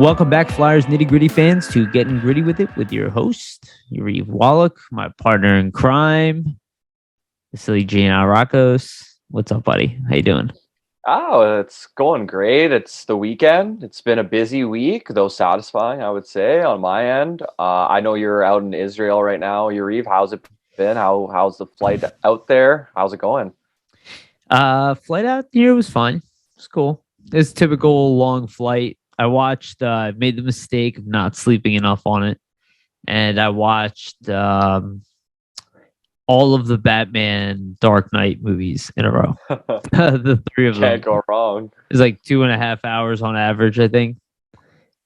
Welcome back, Flyers Nitty Gritty fans, to Getting Gritty with It with your host, Yariv Wolok, my partner in crime, Vasili Gianarakos. What's up, buddy? How you doing? Oh, it's going great. It's the weekend. It's been a busy week, though satisfying, I would say, on my end. I know you're out in Israel right now. Yariv, how's it been? How's the flight out there? How's it going? Flight out here was fine. It's cool. It's typical long flight. I watched, made the mistake of not sleeping enough on it. And I watched all of the Batman Dark Knight movies in a row. The three of them. Can't go wrong. It's like 2.5 hours on average, I think.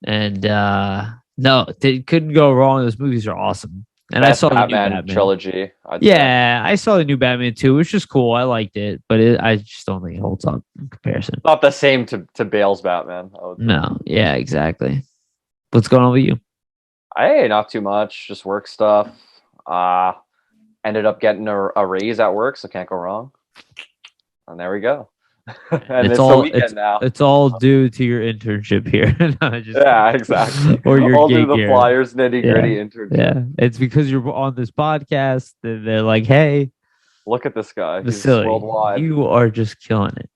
And no, they couldn't go wrong. Those movies are awesome. And Best I saw Batman the new Batman trilogy. Yeah, I saw the new Batman too, which was cool. I liked it, but I just don't think it holds up in comparison. Not the same to Bale's Batman. No, yeah, exactly. What's going on with you? Hey, not too much. Just work stuff. Ended up getting a raise at work, so can't go wrong. And there we go. And it's the weekend now. It's all due to your internship here. No, yeah, exactly. Or your all gig do the here. Flyers nitty gritty internship. Yeah, it's because you're on this podcast. They're like, "Hey, look at this guy. Vasili, he's worldwide. You are just killing it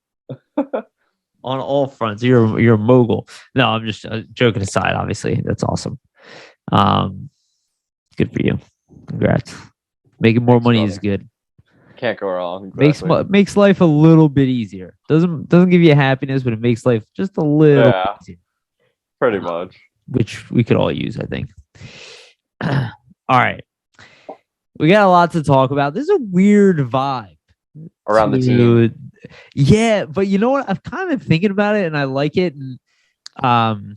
on all fronts. You're a mogul." No, I'm just joking aside. Obviously, that's awesome. Good for you. Congrats. Making more money is good. Can't go wrong. Exactly. Makes life a little bit easier. Doesn't give you happiness, but it makes life just a little bit easier. Pretty much. Which we could all use, I think. All right. We got a lot to talk about. This is a weird vibe around the team. Yeah, but you know what? I'm kind of thinking about it and I like it. And I'm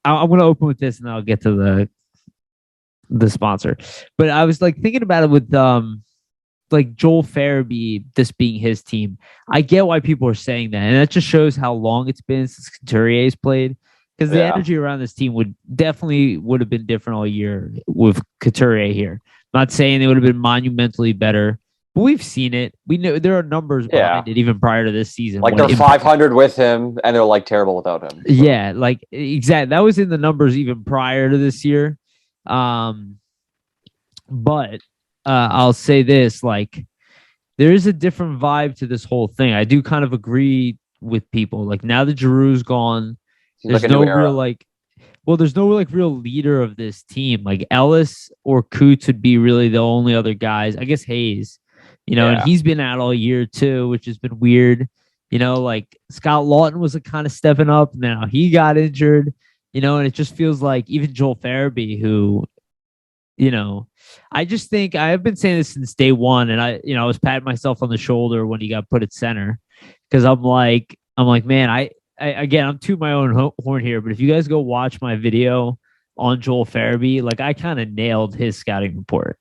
gonna open with this and then I'll get to the sponsor. But I was like thinking about it with like Joel Farabee, this being his team. I get why people are saying that, and that just shows how long it's been since Couturier's played. Because the energy around this team would have been different all year with Couturier here. I'm not saying they would have been monumentally better, but we've seen it. We know there are numbers behind it even prior to this season. Like they're 500 with him, and they're like terrible without him. So. Yeah, like exactly. That was in the numbers even prior to this year. But I'll say this, like there is a different vibe to this whole thing. I do kind of agree with people. Like now that Giroux's gone, there's no real leader of this team. Like Ellis or Coots would be really the only other guys. I guess Hayes, and he's been out all year too, which has been weird. Like Scott Lawton was kind of stepping up. Now he got injured. And it just feels like even Joel Farabee, who, I just think I've been saying this since day one, and I was patting myself on the shoulder when he got put at center because I'm like, man, again, I'm tooting my own horn here, but if you guys go watch my video on Joel Farabee, like I kind of nailed his scouting report.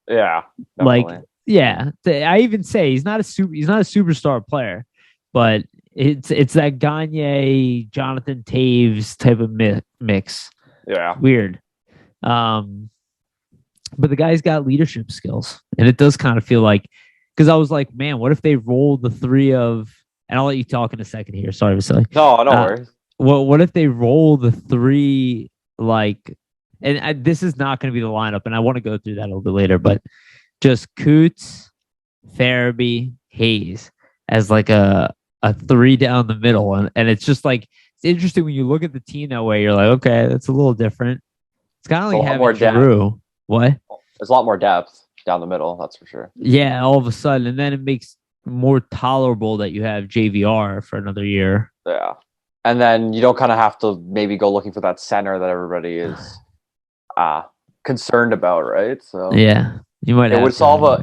Yeah, definitely. Like, yeah, I even say he's not a superstar player, but it's that Gagne, Jonathan Taves type of mix. Yeah. Weird. But the guy's got leadership skills. And it does kind of feel like, because I was like, man, what if they roll the three of, and I'll let you talk in a second here. Sorry, Vasili. No worries. Well, what if they roll the three, like, and this is not going to be the lineup, and I want to go through that a little bit later, but just Coots, Farabee, Hayes as like a three down the middle. And it's just like, it's interesting when you look at the team that way. You're like, okay, that's a little different. It's kind of like having Drew. What? There's a lot more depth down the middle, that's for sure. Yeah, all of a sudden. And then it makes more tolerable that you have JVR for another year. Yeah. And then you don't kind of have to maybe go looking for that center that everybody is concerned about, right? So yeah. You might it would solve a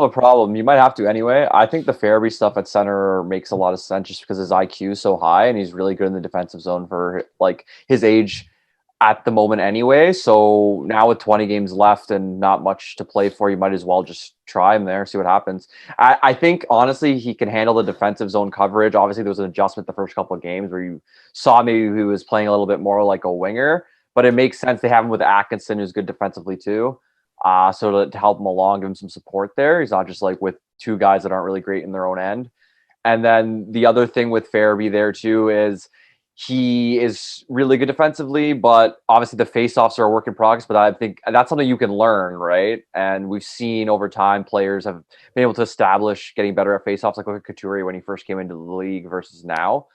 problem. You might have to anyway. I think the Farabee stuff at center makes a lot of sense just because his IQ is so high and he's really good in the defensive zone for like his age at the moment anyway. So now with 20 games left and not much to play for, you might as well just try him there, see what happens. I think honestly he can handle the defensive zone coverage. Obviously there was an adjustment the first couple of games where you saw maybe he was playing a little bit more like a winger, but it makes sense they have him with Atkinson, who's good defensively too. So to help him along, give him some support there. He's not just like with two guys that aren't really great in their own end. And then the other thing with Farabee there too is he is really good defensively, but obviously the faceoffs are a work in progress. But I think that's something you can learn, right? And we've seen over time players have been able to establish getting better at faceoffs, like look at Couturier when he first came into the league versus now.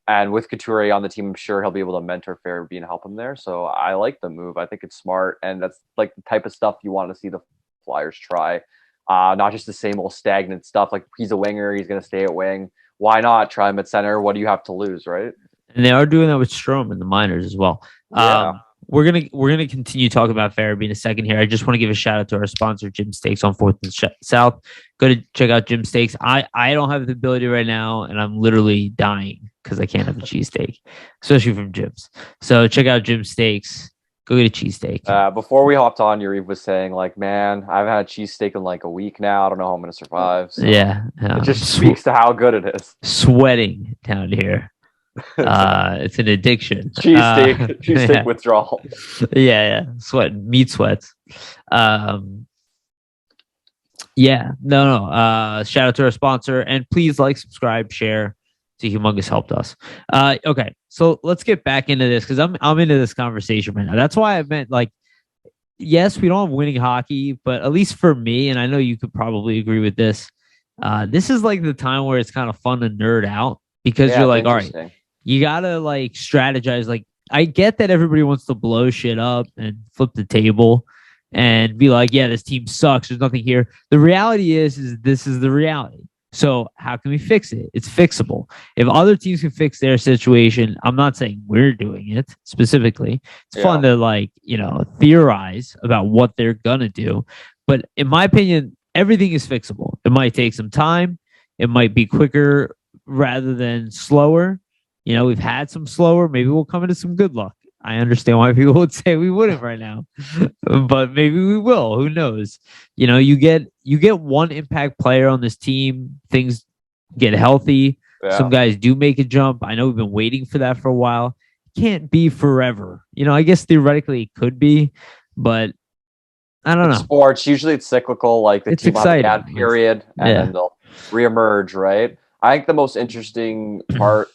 And with Couturier on the team, I'm sure he'll be able to mentor Farabee and help him there. So I like the move. I think it's smart, and that's like the type of stuff you want to see the Flyers try. Not just the same old stagnant stuff. Like, he's a winger, he's going to stay at wing. Why not try him at center? What do you have to lose, right? And they are doing that with Strome in the minors as well. Yeah. We're gonna continue talking about Farabee in a second here. I just want to give a shout out to our sponsor, Jim Steaks on 4th and South. Go to check out Jim Steaks. I don't have the ability right now, and I'm literally dying because I can't have a cheesesteak, especially from Jim's. So check out Jim Steaks. Go get a cheesesteak. Before we hopped on, Yariv was saying, like, man, I haven't had a cheesesteak in like a week now. I don't know how I'm going to survive. So yeah. It just speaks to how good it is. Sweating down here. It's an addiction. Cheesesteak withdrawal. Yeah. Meat sweats. Yeah. No. Shout out to our sponsor, and please like, subscribe, share. It's a humongous helped us. Okay, so let's get back into this because I'm into this conversation right now. That's why I meant, like, yes, we don't have winning hockey, but at least for me, and I know you could probably agree with this. This is like the time where it's kind of fun to nerd out because you're like, all right, you gotta like strategize. Like, I get that everybody wants to blow shit up and flip the table and be like, yeah, this team sucks. There's nothing here. The reality is this is the reality. So how can we fix it? It's fixable. If other teams can fix their situation, I'm not saying we're doing it specifically. It's fun to, like, theorize about what they're gonna do. But in my opinion, everything is fixable. It might take some time. It might be quicker rather than slower. We've had some slower. Maybe we'll come into some good luck. I understand why people would say we wouldn't right now, but maybe we will. Who knows? You get one impact player on this team. Things get healthy. Yeah. Some guys do make a jump. I know we've been waiting for that for a while. Can't be forever. I guess theoretically it could be, but I don't know. Sports, usually it's cyclical. Like the team on the bad period, and then they'll reemerge, right? I think the most interesting part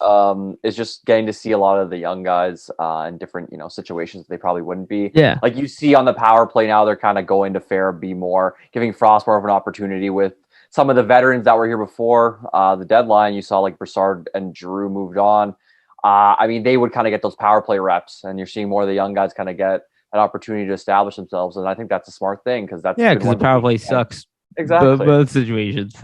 is just getting to see a lot of the young guys in different, situations that they probably wouldn't be. Yeah. Like you see on the power play now, they're kind of going to Farabee more, giving Frost more of an opportunity with some of the veterans that were here before the deadline. You saw like Brassard and Giroux moved on. I mean, they would kind of get those power play reps, and you're seeing more of the young guys kind of get an opportunity to establish themselves. And I think that's a smart thing because because the power play sucks. Exactly. Both situations.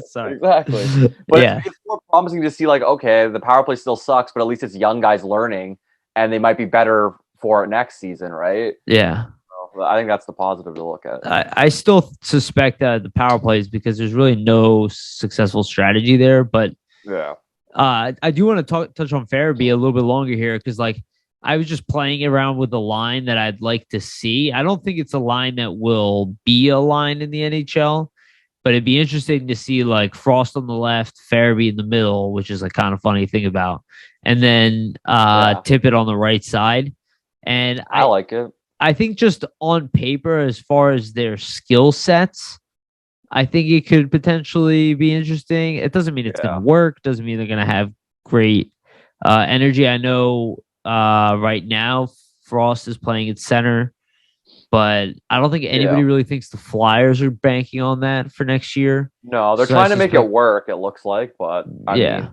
Sorry. Exactly. But it's more promising to see, like, okay, the power play still sucks, but at least it's young guys learning, and they might be better for it next season, right? Yeah. So I think that's the positive to look at. I still suspect that the power plays because there's really no successful strategy there. But yeah, I do want to touch on Farabee a little bit longer here because, like, I was just playing around with the line that I'd like to see. I don't think it's a line that will be a line in the NHL, but it'd be interesting to see like Frost on the left, Farabee in the middle, which is a kind of funny thing about, and then Tippett on the right side. And I like it. I think just on paper, as far as their skill sets, I think it could potentially be interesting. It doesn't mean it's going to work. Doesn't mean they're going to have great energy. I know right now Frost is playing at center, but I don't think anybody really thinks the Flyers are banking on that for next year. No, they're trying to make it work, it looks like, but I mean,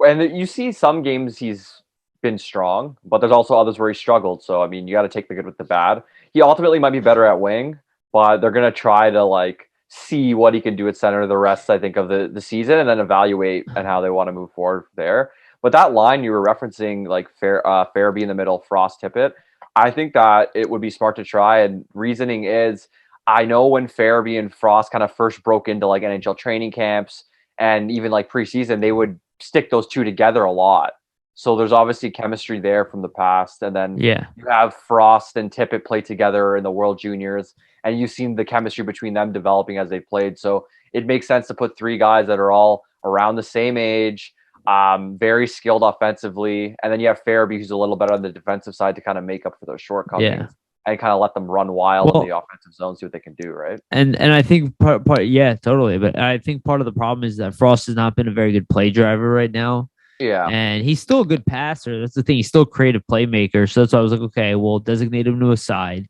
and you see some games he's been strong, but there's also others where he struggled. So I mean, you got to take the good with the bad. He ultimately might be better at wing, but they're going to try to like see what he can do at center the rest, I think, of the season, and then evaluate and how they want to move forward there. But that line you were referencing, like Farabee in the middle, Frost, Tippett, I think that it would be smart to try. And reasoning is, I know when Farabee and Frost kind of first broke into like NHL training camps and even like preseason, they would stick those two together a lot. So there's obviously chemistry there from the past. And then you have Frost and Tippett play together in the World Juniors, and you've seen the chemistry between them developing as they played. So it makes sense to put three guys that are all around the same age, very skilled offensively, and then you have Farabee, who's a little better on the defensive side to kind of make up for those shortcomings and kind of let them run wild in the offensive zone, see what they can do, right? And I think part totally. But I think part of the problem is that Frost has not been a very good play driver right now. Yeah. And he's still a good passer. That's the thing. He's still a creative playmaker. So that's why I was like, okay, well, designate him to a side.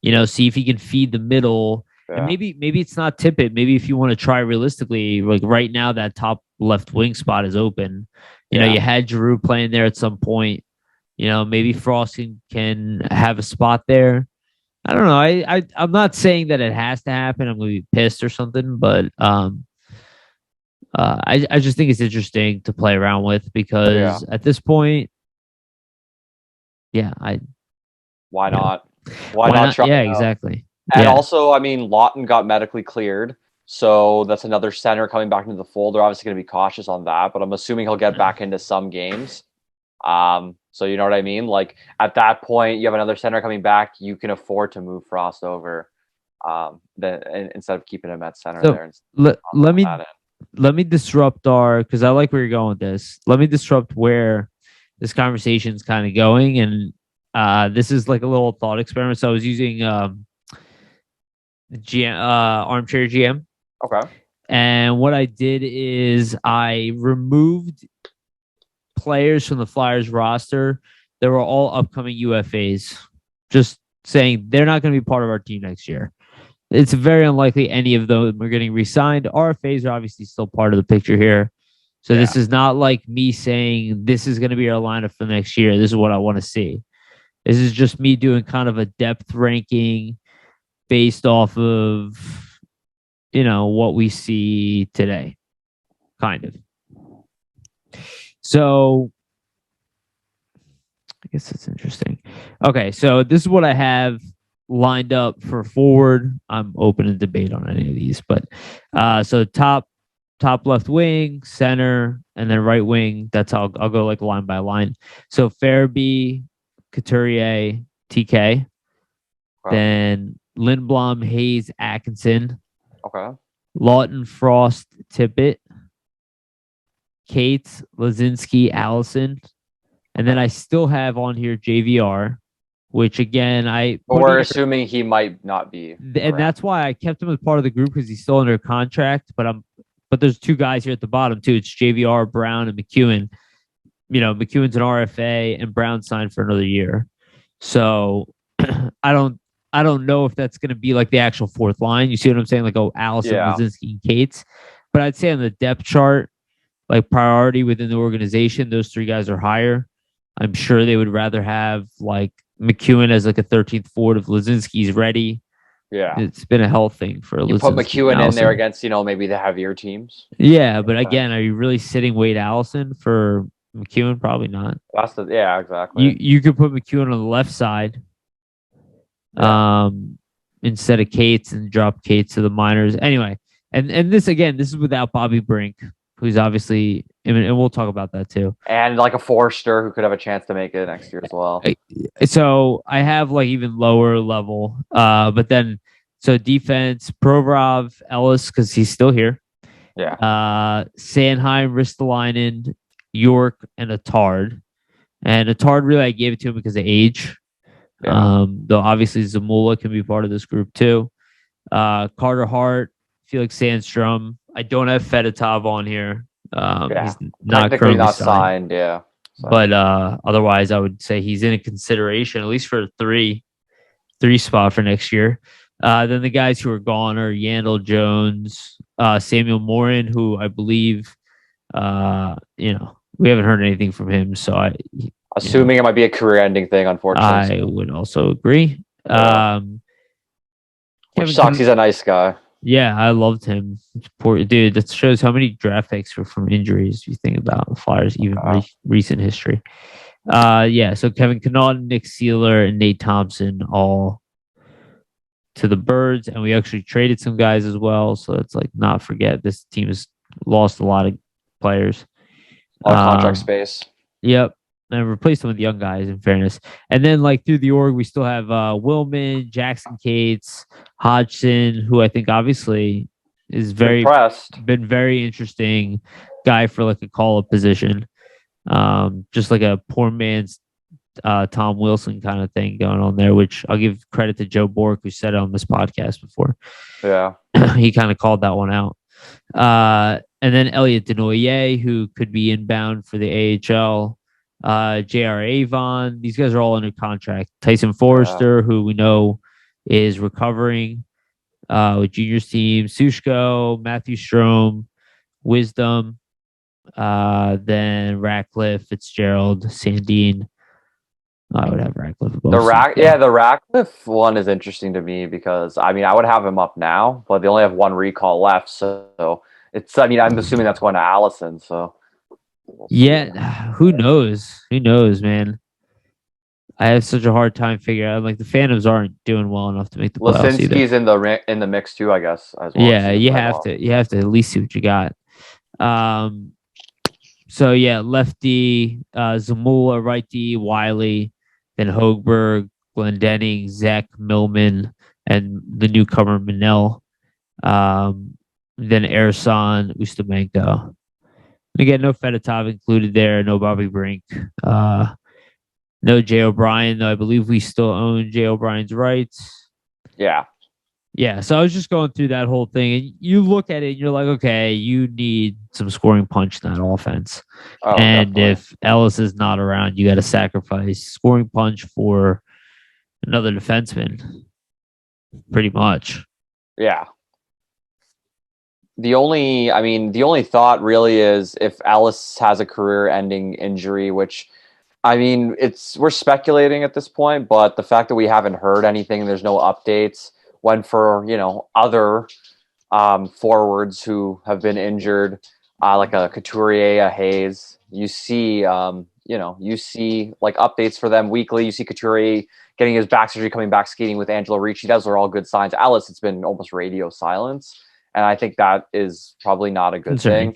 See if he can feed the middle. Yeah. And maybe it's not Tippett. Maybe if you want to try realistically, like right now, that top left wing spot is open. You had Jvr playing there at some point. Maybe Frost can have a spot there. I don't know. I'm not saying that it has to happen. I'm going to be pissed or something, but I just think it's interesting to play around with because at this point, why not? Why not try? Yeah, exactly. And also, I mean, Lawton got medically cleared, so that's another center coming back into the fold. They're obviously going to be cautious on that, but I'm assuming he'll get back into some games. So you know what I mean? Like at that point, you have another center coming back. You can afford to move Frost over, instead of keeping him at center there. Let me disrupt because I like where you're going with this. Let me disrupt where this conversation is kind of going, and this is like a little thought experiment. So I was using Armchair GM. Okay. And what I did is I removed players from the Flyers roster that were all upcoming UFAs, just saying they're not going to be part of our team next year. It's very unlikely any of them are getting re-signed. RFAs are obviously still part of the picture here. So this is not like me saying this is going to be our lineup for next year. This is what I want to see. This is just me doing kind of a depth ranking based off of, what we see today. Kind of. So I guess it's interesting. Okay, so this is what I have lined up for forward. I'm open to debate on any of these, but so top left wing, center, and then right wing. That's how I'll go like line by line. So Farabee, Couturier, TK, then Lindblom, Hayes, Atkinson, Lawton, Frost, Tippett, Cates, Lazinski, Allison, and then I still have on here JVR. Which again, we're assuming he might not be, and that's why I kept him as part of the group because he's still under contract. But there's two guys here at the bottom too. It's Jvr Brown and Mcewen. McEwen's an RFA and Brown signed for another year. So I don't know if that's going to be like the actual fourth line. You see what I'm saying? Like Allison, Lazinski, and Cates. But I'd say on the depth chart, like priority within the organization, those three guys are higher. I'm sure they would rather have like McEwen as like a 13th forward if Lazinski's ready. Yeah. It's been a health thing for you put McEwen in there against, maybe the heavier teams. Yeah, but again, are you really sitting Wade Allison for McEwen? Probably not. Exactly. You could put McEwen on the left side instead of Cates and drop Cates to the minors. Anyway, and this is without Bobby Brink, who's obviously, and we'll talk about that too. And like a Forster who could have a chance to make it next year as well. So I have like even lower level, but then so defense, Provorov, Ellis, because he's still here. Yeah. Sanheim, Ristolainen, York, and Attard. And Attard, really, I gave it to him because of age. Yeah. Though obviously Zamula can be part of this group too. Carter Hart, Felix Sandstrom. I don't have Fedotov on here. He's not technically not signed. Yeah. But otherwise, I would say he's in a consideration, at least for a three spot for next year. Then the guys who are gone are Yandel Jones, Samuel Morin, who I believe, we haven't heard anything from him. So assuming it might be a career-ending thing, unfortunately. I would also agree. Which sucks. He's a nice guy. Yeah, I loved him. Poor dude. That shows how many draft picks were from injuries. You think about Flyers, even recent history. So Kevin Connaughton, Nick Seeler, and Nate Thompson all to the Birds, and we actually traded some guys as well. So it's like not forget this team has lost a lot of players. A lot of contract space. Yep. And replaced them with young guys, in fairness. And then, like, through the org, we still have Willman, Jackson Cates, Hodgson, who I think obviously is been very interesting guy for like a call-up position. Just like a poor man's Tom Wilson kind of thing going on there, which I'll give credit to Joe Bork, who said it on this podcast before. Yeah. He kind of called that one out. and then Eliot De Noier, who could be inbound for the AHL. Jr Avon. These guys are all under contract. Tyson Forrester, who we know is recovering with juniors team. Sushko, Matthew Strome, Wisdom, then Ratcliffe, Fitzgerald, Sandine. I would have Ratcliffe. The Ratcliffe one is interesting to me because I would have him up now, but they only have one recall left, so it's. I'm assuming that's going to Allison. So who knows? Who knows, man? I have such a hard time figuring out. Like the Phantoms aren't doing well enough to make the playoffs either. Lisinski's in the mix too, I guess. As well. Yeah, you have to at least see what you got. So yeah, lefty, Zamula, righty, Wiley, then Hoegberg, Glendenning, Zek, Millman, and the newcomer Manel. Then Ersan, Ustamenko. Again, no Fedotov included there, no Bobby Brink. No Jay O'Brien, though I believe we still own Jay O'Brien's rights. Yeah. Yeah, so I was just going through that whole thing, and you look at it, and you're like, okay, you need some scoring punch in that offense. And definitely. If Ellis is not around, you got to sacrifice scoring punch for another defenseman, pretty much. Yeah. The only thought really is if Ellis has a career-ending injury, which... we're speculating at this point, but the fact that we haven't heard anything, there's no updates. When for other forwards who have been injured, like a Couturier, a Hayes, you see like updates for them weekly. You see Couturier getting his back surgery, coming back skating with Angelo Ricci. Those are all good signs. Ellis, it's been almost radio silence, and I think that is probably not a good thing.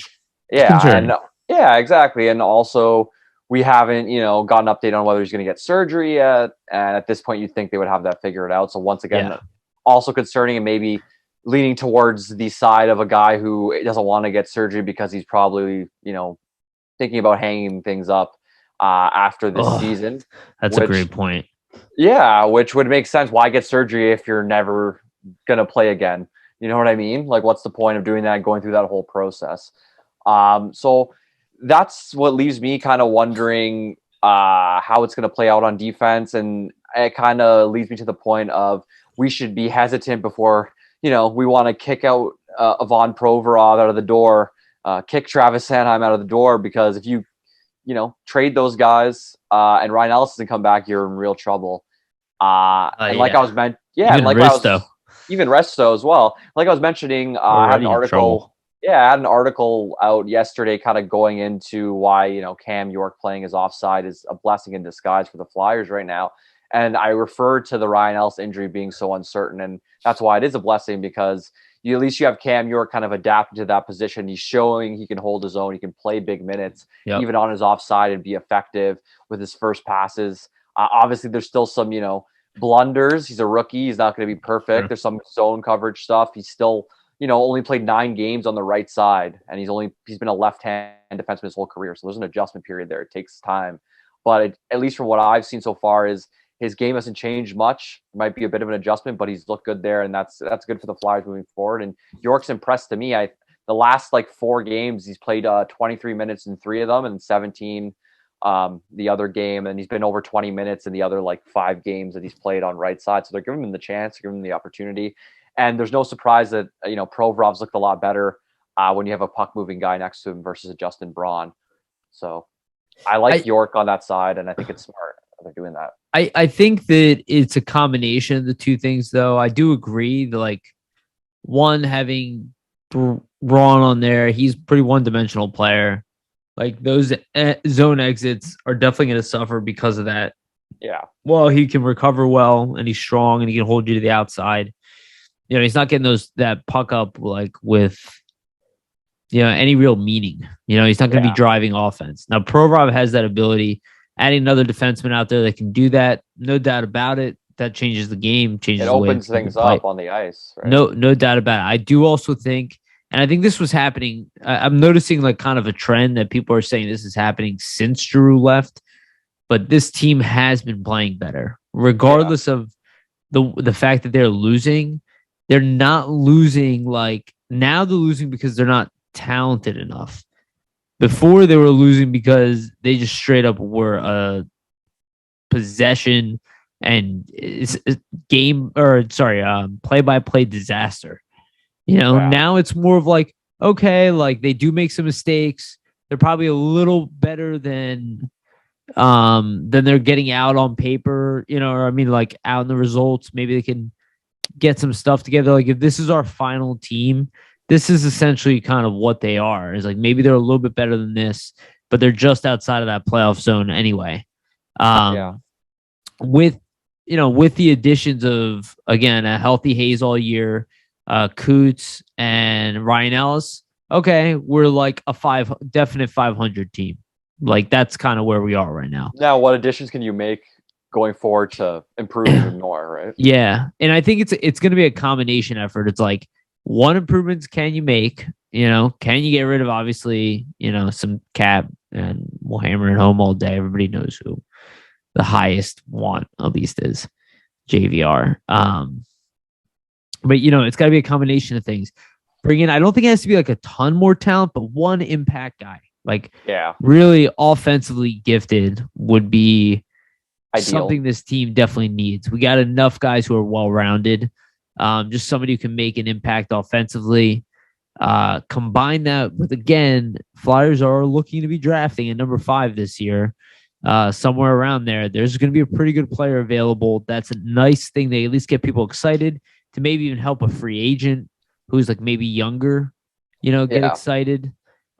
Yeah, exactly, and also. We haven't, got an update on whether he's going to get surgery yet. And at this point, you'd think they would have that figured out. So once again, also concerning and maybe leaning towards the side of a guy who doesn't want to get surgery because he's probably, thinking about hanging things up after this season. That's a great point. Yeah, which would make sense. Why get surgery if you're never going to play again? You know what I mean? Like, what's the point of doing that, going through that whole process? So that's what leaves me kind of wondering how it's going to play out on defense. And it kind of leads me to the point of we should be hesitant before, we want to kick out Ivan Provorov out of the door, kick Travis Sanheim out of the door, because if you trade those guys and Ryan Ellis doesn't come back, you're in real trouble. And like I was even Resto as well. Like I was mentioning, I had an article. Yeah, I had an article out yesterday kind of going into why, Cam York playing his offside is a blessing in disguise for the Flyers right now. And I referred to the Ryan Ellis injury being so uncertain. And that's why it is a blessing, because at least you have Cam York kind of adapted to that position. He's showing he can hold his own. He can play big minutes, even on his offside, and be effective with his first passes. Obviously, there's still some, blunders. He's a rookie. He's not going to be perfect. Sure. There's some zone coverage stuff. He's still... only played 9 games on the right side, and he's been a left-hand defenseman his whole career. So there's an adjustment period there. It takes time, but at least from what I've seen so far is his game hasn't changed much. It might be a bit of an adjustment, but he's looked good there, and that's good for the Flyers moving forward. And York's impressed to me. The last 4 games he's played 23 minutes in 3 of them, and 17 the other game, and he's been over 20 minutes in the other 5 games that he's played on right side. So they're giving him the chance, giving him the opportunity. And there's no surprise that, Provorov's looked a lot better when you have a puck-moving guy next to him versus a Justin Braun. So I like York on that side, and I think it's smart that they're doing that. I think that it's a combination of the two things, though. I do agree that, one, having Braun on there, he's a pretty one-dimensional player. Those zone exits are definitely going to suffer because of that. Yeah. Well, he can recover well, and he's strong, and he can hold you to the outside. He's not getting that puck up with, any real meaning. He's not going to be driving offense. Now, Provorov has that ability. Adding another defenseman out there that can do that, no doubt about it. That changes the game. It opens things up on the ice. Right? No doubt about it. I do also think, and I think this was happening. I'm noticing kind of a trend that people are saying this is happening since Giroux left, but this team has been playing better, regardless of the fact that they're losing. They're not losing now they're losing because they're not talented enough. Before they were losing because they just straight up were a possession and play-by-play disaster. Now it's more of like, okay, like they do make some mistakes. They're probably a little better than they're getting out on paper, or I mean, like out in the results. Maybe they can get some stuff together. Like if this is our final team, this is essentially kind of what they are. It's like maybe they're a little bit better than this, but they're just outside of that playoff zone anyway. With the additions of, again, a healthy Hayes all year, Coots and Ryan Ellis, okay, we're like a definite 500 team. Like that's kind of where we are right now. Now, what additions can you make going forward to improve even more, right? Yeah, and I think it's going to be a combination effort. It's like, what improvements can you make? Can you get rid of, obviously, some cap, and we'll hammer it home all day. Everybody knows who the highest want at least is, JVR. But it's got to be a combination of things. Bring in, I don't think it has to be like a ton more talent, but one impact guy, like really offensively gifted, would be ideal. Something this team definitely needs. We got enough guys who are well-rounded. Just somebody who can make an impact offensively. Combine that with, again, Flyers are looking to be drafting at number 5 this year. Somewhere around there, there's going to be a pretty good player available. That's a nice thing. They at least get people excited to maybe even help a free agent who's like maybe younger, get excited.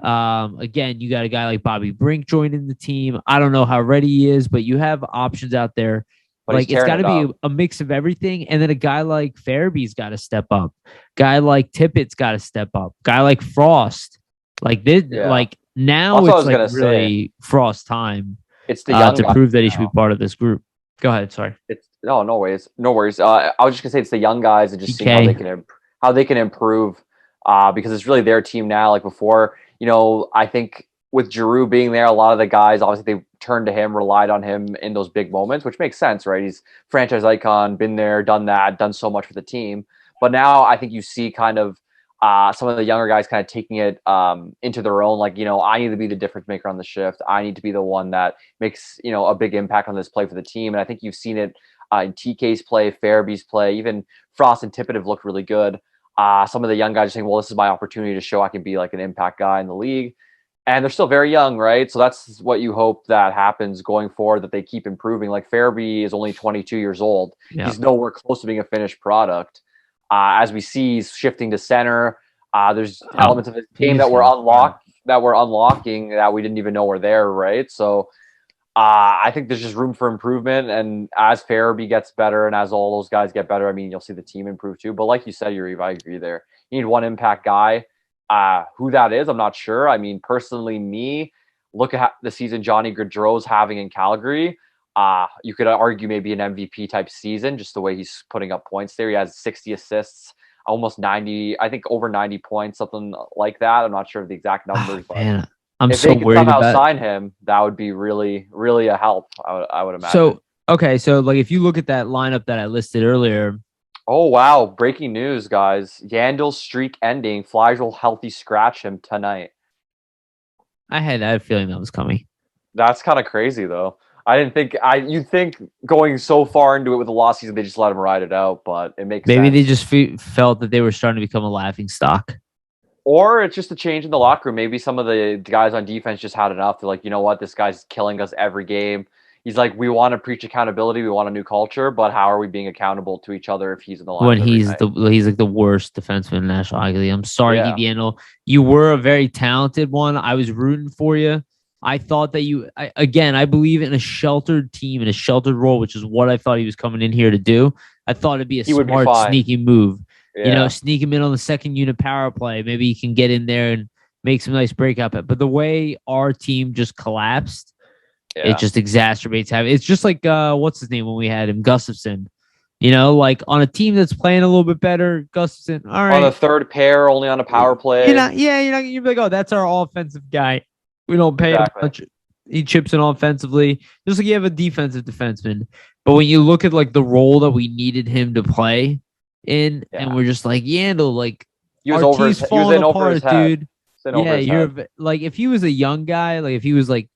Again, you got a guy like Bobby Brink joining the team. I don't know how ready he is, but you have options out there. But like it's got to be a mix of everything. And then a guy like Farabee's got to step up. Guy like Tippett's got to step up. Guy like Frost. Like this, like now it's like really Frost time. It's the young to prove that he should be part of this group. Go ahead. Sorry. No worries. I was just gonna say it's the young guys and just see how they can improve. Because it's really their team now. Like before, I think with Giroux being there, a lot of the guys, obviously they turned to him, relied on him in those big moments, which makes sense, right? He's franchise icon, been there, done that, done so much for the team. But now I think you see kind of some of the younger guys kind of taking it into their own. Like, I need to be the difference maker on the shift. I need to be the one that makes, a big impact on this play for the team. And I think you've seen it in TK's play, Farabee's play, even Frost and Tippett have looked really good. Some of the young guys are saying, well, this is my opportunity to show I can be like an impact guy in the league. And they're still very young, right? So that's what you hope that happens going forward, that they keep improving. Like Farabee is only 22 years old. Yeah. He's nowhere close to being a finished product. As we see, he's shifting to center. There's elements of his game that we're unlocking that we didn't even know were there, right? So I think there's just room for improvement. And as Farabee gets better and as all those guys get better, I mean, you'll see the team improve too. But like you said, Yariv, I agree there. You need one impact guy. Who that is, I'm not sure. I mean, personally, look at the season Johnny Gaudreau's having in Calgary. You could argue maybe an MVP type season, just the way he's putting up points there. He has 60 assists, almost 90, I think over 90 points, something like that. I'm not sure of the exact numbers, but man, I'm if so they could worried somehow about sign him, that would be really, really a help. I would imagine. So, okay. So like if you look at that lineup that I listed earlier. Oh, wow. Breaking news, guys. Yandel's streak ending. Flyers will healthy scratch him tonight. I had a feeling that was coming. That's kind of crazy, though. I didn't think you'd think going so far into it with the lost season, they just let him ride it out, but it makes sense. Maybe they just felt that they were starting to become a laughing stock. Or it's just a change in the locker room. Maybe some of the guys on defense just had enough. They're like, you know what? This guy's killing us every game. He's like, we want to preach accountability. We want a new culture, but how are we being accountable to each other if he's in the line? When he's like the worst defenseman in National Hockey League. I'm sorry, Gianno. You were a very talented one. I was rooting for you. I thought that I believe in a sheltered team, in a sheltered role, which is what I thought he was coming in here to do. I thought it'd be a smart, sneaky move. Yeah. Sneak him in on the second unit power play. Maybe he can get in there and make some nice breakout. But the way our team just collapsed, it just exacerbates having. It's just like what's his name when we had him, Gustafsson. Like on a team that's playing a little bit better, Gustafsson. All right, on a third pair, only on a power play. You're like, oh, that's our offensive guy. We don't pay him much. He chips in offensively, just like you have a defensive defenseman. But when you look at like the role that we needed him to play in, and we're just like, Yandel, like he was in over his head, dude. Yeah, like if he was a young guy, like if he was like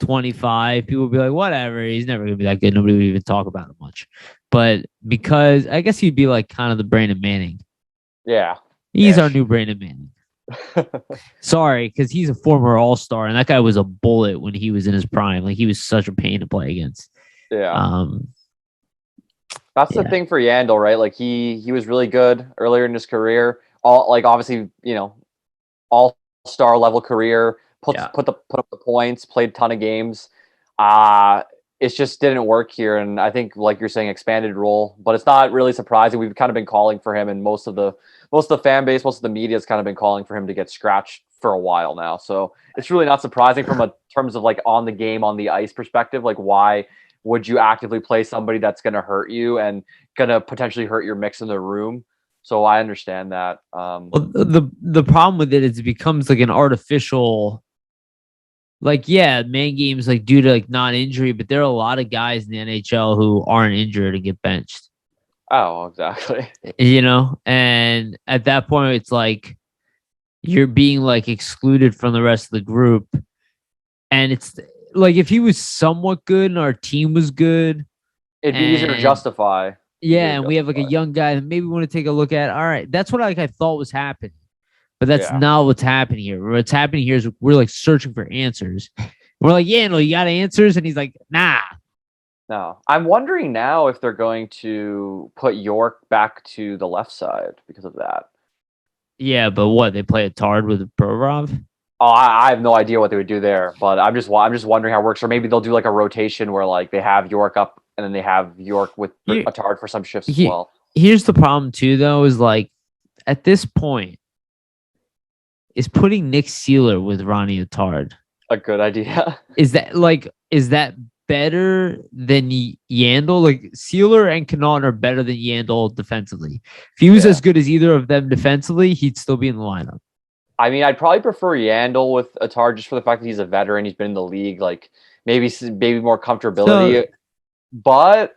25, people would be like, whatever, he's never gonna be that good. Nobody would even talk about him much. But because I guess he'd be like kind of the Brandon Manning. Yeah. He's our new Brandon Manning. Sorry, because he's a former All-Star, and that guy was a bullet when he was in his prime. Like he was such a pain to play against. Yeah. That's the thing for Yandel, right? Like he was really good earlier in his career. Obviously, all-star level career. Put up the points, played a ton of games. It just didn't work here, and I think, like you're saying, expanded role. But it's not really surprising. We've kind of been calling for him, and most of the fan base, most of the media has kind of been calling for him to get scratched for a while now. So it's really not surprising from a terms of like on the game, on the ice perspective. Like, why would you actively play somebody that's going to hurt you and going to potentially hurt your mix in the room? So I understand that. Well, the problem with it is it becomes like an artificial. Like, yeah, man games like due to like non-injury, but there are a lot of guys in the NHL who aren't injured and get benched. Oh, exactly. And at that point, it's like you're being like excluded from the rest of the group. And it's like if he was somewhat good and our team was good, it'd be easier to justify. Yeah, and we have like a young guy that maybe we want to take a look at. All right, that's what I thought was happening. But that's not what's happening here. What's happening here is we're like searching for answers. We're like, yeah, no, you got answers? And he's like, nah. No. I'm wondering now if they're going to put York back to the left side because of that. Yeah, but what? They play Attard with Provorov? Oh, I have no idea what they would do there, but I'm just wondering how it works. Or maybe they'll do like a rotation where like they have York up and then they have York with Attard for some shifts as well. Here's the problem too, though, is like at this point, is putting Nick Seeler with Ronnie Etard a good idea? Is that better than Yandel? Like Seeler and Kanaan are better than Yandel defensively. If he was as good as either of them defensively, he'd still be in the lineup. I mean, I'd probably prefer Yandel with Attard just for the fact that he's a veteran. He's been in the league, like maybe more comfortability. But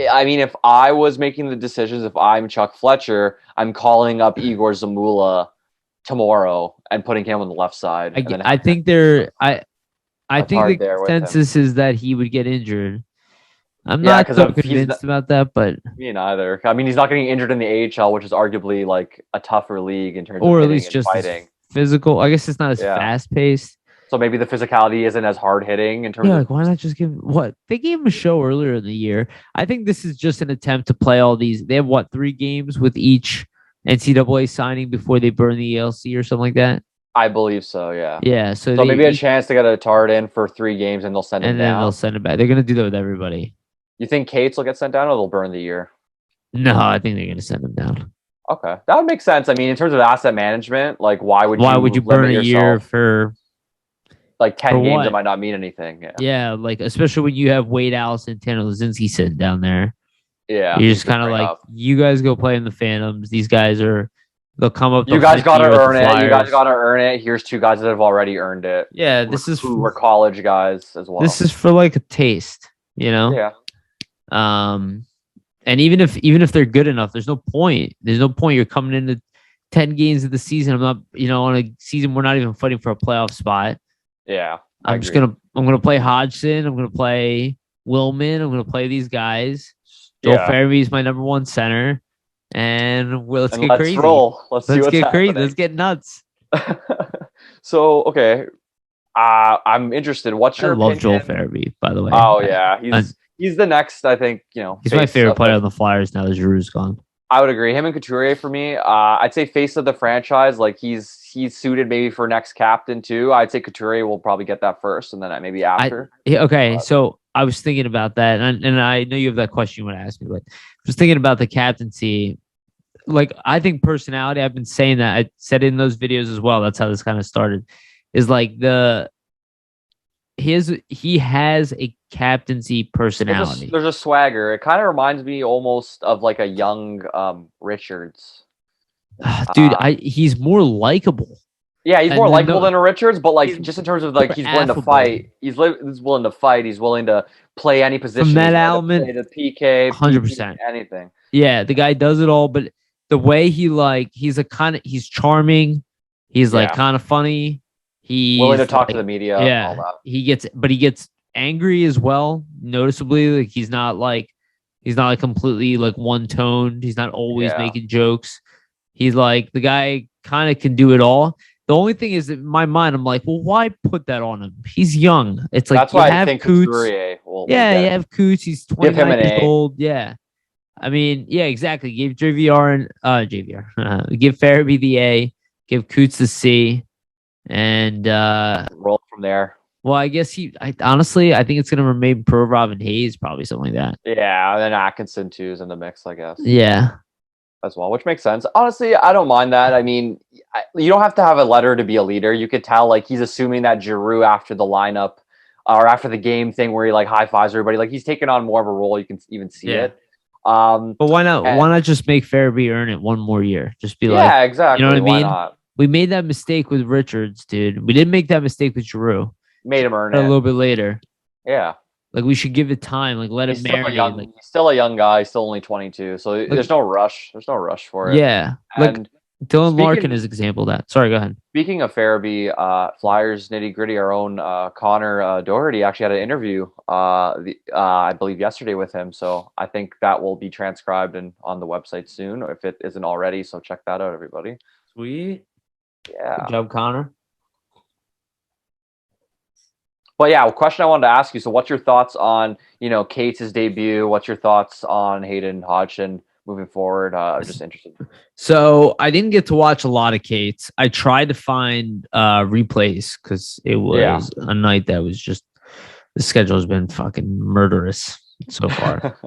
I mean, if I was making the decisions, if I'm Chuck Fletcher, I'm calling up Igor Zamula tomorrow and putting him on the left side. I think the consensus is that he would get injured. I'm not so convinced about that, but me neither. I mean, he's not getting injured in the AHL, which is arguably like a tougher league in terms of or at least just fighting. Physical. I guess it's not as fast paced. So maybe the physicality isn't as hard hitting in terms of like why not just give they gave him a show earlier in the year. I think this is just an attempt to play all these. They have 3 games with each NCAA signing before they burn the ELC or something like that. I believe so, yeah. Yeah, so maybe a chance to get a Attard in for 3 games and they'll send him down. And then they'll send him back. They're going to do that with everybody. You think Cates will get sent down or they'll burn the year? No, I think they're going to send him down. Okay. That would make sense. I mean, in terms of asset management, like why would you burn a year for like 10 games that might not mean anything? Yeah, like especially when you have Wade Allison, Tanner Lazinski sitting down there. Yeah. You're just kind of like, you guys go play in the Phantoms. These guys they'll come up. You guys got to earn it. You guys got to earn it. Here's 2 guys that have already earned it. Yeah, this is we're college guys as well. This is for like a taste, Yeah. And even if they're good enough, there's no point. There's no point. You're coming into 10 games of the season. I'm not, on a season we're not even fighting for a playoff spot. Yeah. I'm gonna play Hodgson. I'm gonna play Willman. I'm gonna play these guys. Joel Farabee is my number 1 center. And let's get crazy. Roll. Let's get crazy. Let's get nuts. So, okay. I'm interested. What's your opinion? I love Joel Farabee, by the way. Oh, yeah. He's the next, I think, he's my favorite player on the Flyers now that Giroux's gone. I would agree. Him and Couturier for me. I'd say face of the franchise. Like he's suited maybe for next captain too. I'd say Couturier will probably get that first, and then maybe after. So I was thinking about that, and I know you have that question you want to ask me, but I was thinking about the captaincy. Like I think personality. I've been saying that. I said in those videos as well. That's how this kind of started. Is like he has a captaincy personality. There's a swagger. It kind of reminds me almost of like a young Richards. Dude, he's more likable. Yeah, he's more likable than a Richards, but like just in terms of like he's willing to fight. He's willing to fight. He's willing to play any position. From that element, the PK, 100%, anything. Yeah, the guy does it all, but the way he's charming. He's like kind of funny. He's willing to talk like, to the media. Yeah, all that. he gets angry as well. Noticeably, like he's not like completely like one toned. He's not always making jokes. He's like the guy kind of can do it all. The only thing is that in my mind, I'm like, well, why put that on him? He's young. It's like That's you why I have think Coots. will Yeah, you get have Coots. He's give him 29 an years A. old. Yeah. I mean, yeah, exactly. Give JVR and give Farabee the A, give Coots the C, and roll from there. well, I guess honestly, I think it's gonna remain Provorov and Hayes, probably something like that. Yeah, and then Atkinson too is in the mix, I guess. Yeah, as well, which makes sense. Honestly, I don't mind that. I mean, you don't have to have a letter to be a leader. You could tell, like, he's assuming that Giroux after the lineup or after the game thing where he, like, high fives everybody. Like, he's taking on more of a role. You can even see it. But why not? Why not just make Farabee earn it one more year? Just be like, yeah, exactly. You know what I mean? Not? We made that mistake with Richards, dude. We didn't make that mistake with Giroux. Made him earn it a little bit later. Yeah. Like, we should give it time. Like, let it marinate. He's still a young guy. He's still only 22. So there's no rush. There's no rush for it. Yeah. And like, Dylan Larkin is example of that. Sorry, go ahead. Speaking of Farabee, Flyers Nitty Gritty, our own Connor Doherty actually had an interview, I believe yesterday with him. So I think that will be transcribed and on the website soon, if it isn't already. So check that out, everybody. Sweet. Yeah. Good job, Connor. But yeah, a question I wanted to ask you. So what's your thoughts on, Cates' debut? What's your thoughts on Hayden Hodgson moving forward? I'm just interested. So I didn't get to watch a lot of Cates. I tried to find replays because it was a night that was just, the schedule has been fucking murderous so far.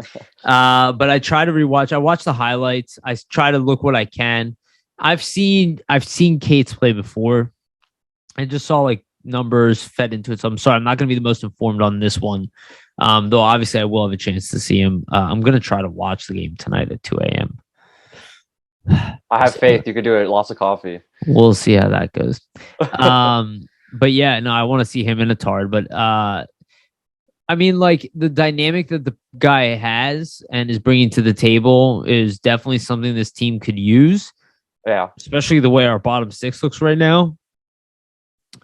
But I try to rewatch. I watch the highlights. I try to look what I can. I've seen Cates play before. I just saw like numbers fed into it. So I'm sorry, I'm not going to be the most informed on this one. Though obviously I will have a chance to see him. I'm going to try to watch the game tonight at 2 a.m. I have faith you could do it. Lots of coffee. We'll see how that goes. But yeah, no, I want to see him in Attard. But I mean, like, the dynamic that the guy has and is bringing to the table is definitely something this team could use. Yeah. Especially the way our bottom six looks right now.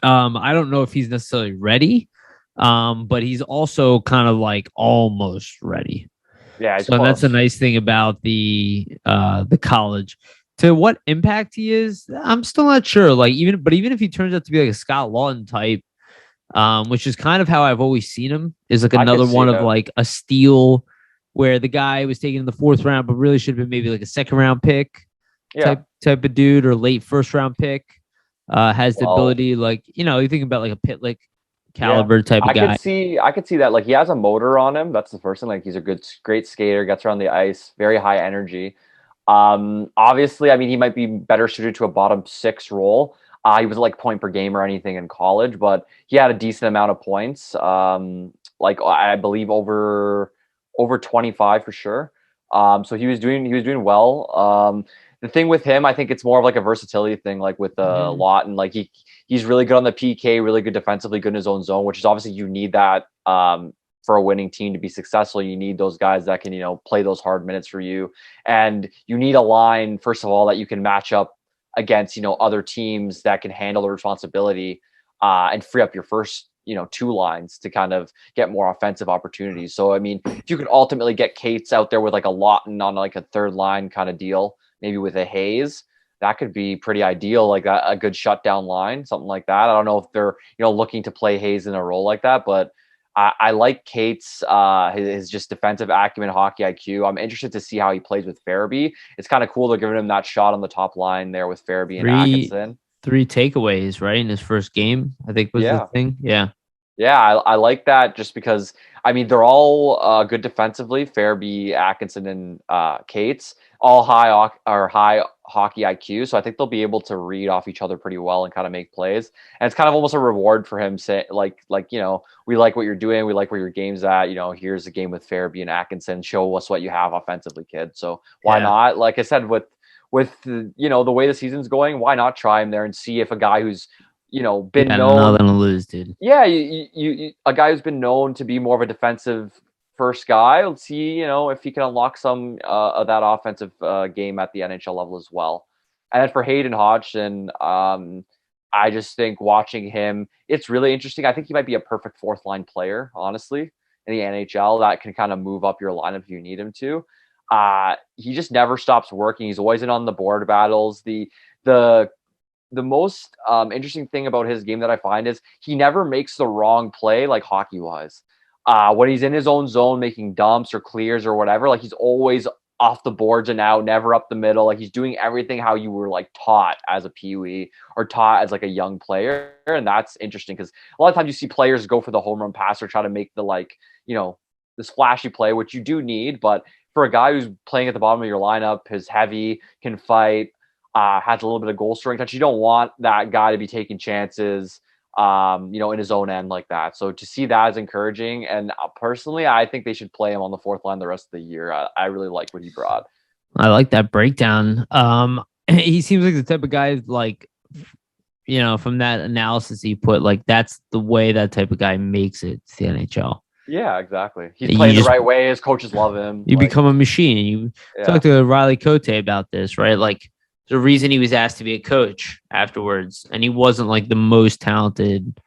I don't know if he's necessarily ready, but he's also kind of like almost ready. Yeah, so that's a nice thing about the college. To what impact he is, I'm still not sure. Like, even if he turns out to be like a Scott Lawton type, which is kind of how I've always seen him, is like another one of like a steal where the guy was taken in the 4th round, but really should have been maybe like a 2nd round pick type of dude, or late 1st round pick. Has the ability, like, you think about like a Pitlick caliber type of guy. I could see that. Like, he has a motor on him. That's the first thing. Like, he's a great skater, gets around the ice, very high energy. Obviously, I mean, he might be better suited to a bottom 6 role. He was like point per game or anything in college, but he had a decent amount of points. Like, I believe over 25 for sure. So he was doing well. The thing with him, I think it's more of like a versatility thing, like with Lawton. Like, he's really good on the PK, really good defensively, good in his own zone, which is obviously you need that for a winning team to be successful. You need those guys that can, play those hard minutes for you. And you need a line, first of all, that you can match up against, other teams that can handle the responsibility and free up your first, 2 lines to kind of get more offensive opportunities. So, I mean, if you could ultimately get Cates out there with like a Lawton on like a 3rd line kind of deal, maybe with a Hayes, that could be pretty ideal, like a good shutdown line, something like that. I don't know if they're, looking to play Hayes in a role like that, but I like Cates, his just defensive acumen, hockey IQ. I'm interested to see how he plays with Farabee. It's kind of cool they're giving him that shot on the top line there with Farabee and Atkinson. 3 takeaways, right, in his first game, I think was the thing. Yeah, I like that just because, I mean, they're all good defensively. Farabee, Atkinson, and Cates, all high hockey IQ. So I think they'll be able to read off each other pretty well and kind of make plays. And it's kind of almost a reward for him, say, like we like what you're doing. We like where your game's at. Here's a game with Farabee and Atkinson. Show us what you have offensively, kid. So why not? Like I said, with the way the season's going, why not try him there and see if a guy who's been known, nothing to lose, dude. Yeah, you a guy who's been known to be more of a defensive first guy. Let's see, if he can unlock some of that offensive game at the NHL level as well. And then for Hayden Hodgson, I just think watching him, it's really interesting. I think he might be a perfect fourth line player, honestly, in the NHL that can kind of move up your lineup if you need him to. He just never stops working. He's always in on the board battles. The most interesting thing about his game that I find is he never makes the wrong play, like hockey wise. When he's in his own zone making dumps or clears or whatever, like he's always off the boards and out, never up the middle. Like he's doing everything how you were like taught as a Pee-wee or taught as like a young player. And that's interesting because a lot of times you see players go for the home run pass or try to make the this flashy play, which you do need. But for a guy who's playing at the bottom of your lineup, is heavy, can fight, has a little bit of goal scoring touch, you don't want that guy to be taking chances, in his own end like that. So to see that is encouraging. And personally, I think they should play him on the fourth line the rest of the year. I really like what he brought. I like that breakdown. He seems like the type of guy like, from that analysis he put, like that's the way that type of guy makes it to the NHL. Yeah, exactly. He's playing the right way. His coaches love him. You become a machine. You talked to Riley Cote about this, right? Like, the reason he was asked to be a coach afterwards, and he wasn't like the most talented,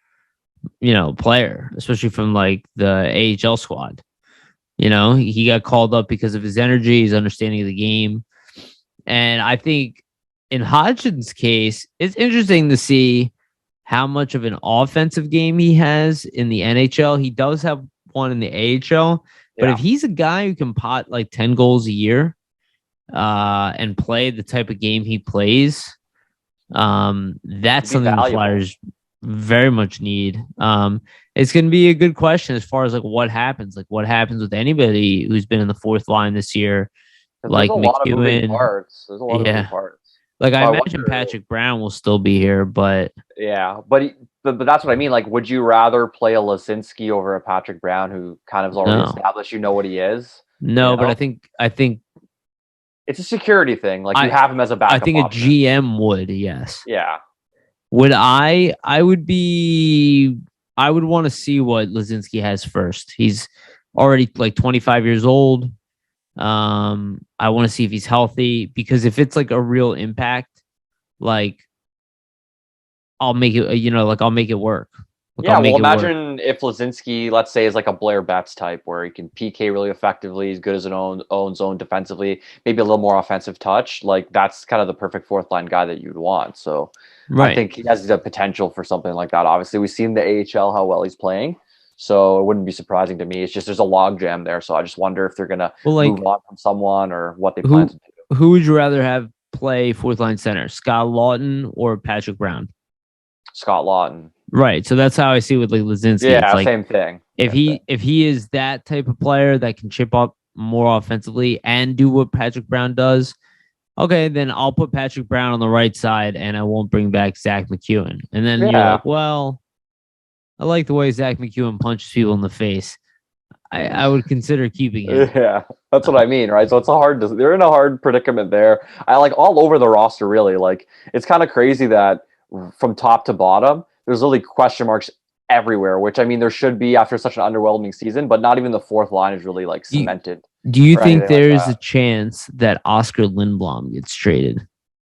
player, especially from like the AHL squad. He got called up because of his energy, his understanding of the game. And I think in Hodgson's case, it's interesting to see how much of an offensive game he has in the NHL. He does have one in the AHL, but if he's a guy who can pot like 10 goals a year, and play the type of game he plays, that's something the Flyers very much need. It's going to be a good question as far as like what happens with anybody who's been in the fourth line this year, like McEwen. There's a lot of moving parts. Like I imagine Patrick Brown will still be here, but but that's what I mean. Like, would you rather play a Lisinski over a Patrick Brown who kind of is already established? You know what he is. No, but I think. It's a security thing. Like you have him as a backup. I think option. A GM would, yes. Yeah. Would I would want to see what Lisinski has first. He's already like 25 years old. I want to see if he's healthy, because if it's like a real impact, like I'll make it, I'll make it work. Imagine if Lisinski, let's say, is like a Blair Betts type where he can PK really effectively. He's good as an own zone defensively, maybe a little more offensive touch. Like that's kind of the perfect fourth line guy that you'd want. So I think he has the potential for something like that. Obviously, we've seen the AHL how well he's playing, so it wouldn't be surprising to me. It's just there's a log jam there, so I just wonder if they're gonna move on from someone or what they plan to do. Who would you rather have play fourth line center, Scott Lawton or Patrick Brown? Scott Lawton. Right, so that's how I see it with like Lisinski. Yeah, like, same thing. If he is that type of player that can chip up more offensively and do what Patrick Brown does, okay, then I'll put Patrick Brown on the right side and I won't bring back Zach McEwen. And then you're like, well, I like the way Zach McEwen punches people in the face. I would consider keeping him. Yeah, that's what I mean, right? So they're in a hard predicament there. I like all over the roster, really. Like it's kind of crazy that from top to bottom, there's really question marks everywhere, which I mean, there should be after such an underwhelming season, but not even the fourth line is really like cemented. Do you think there's a chance that Oscar Lindblom gets traded?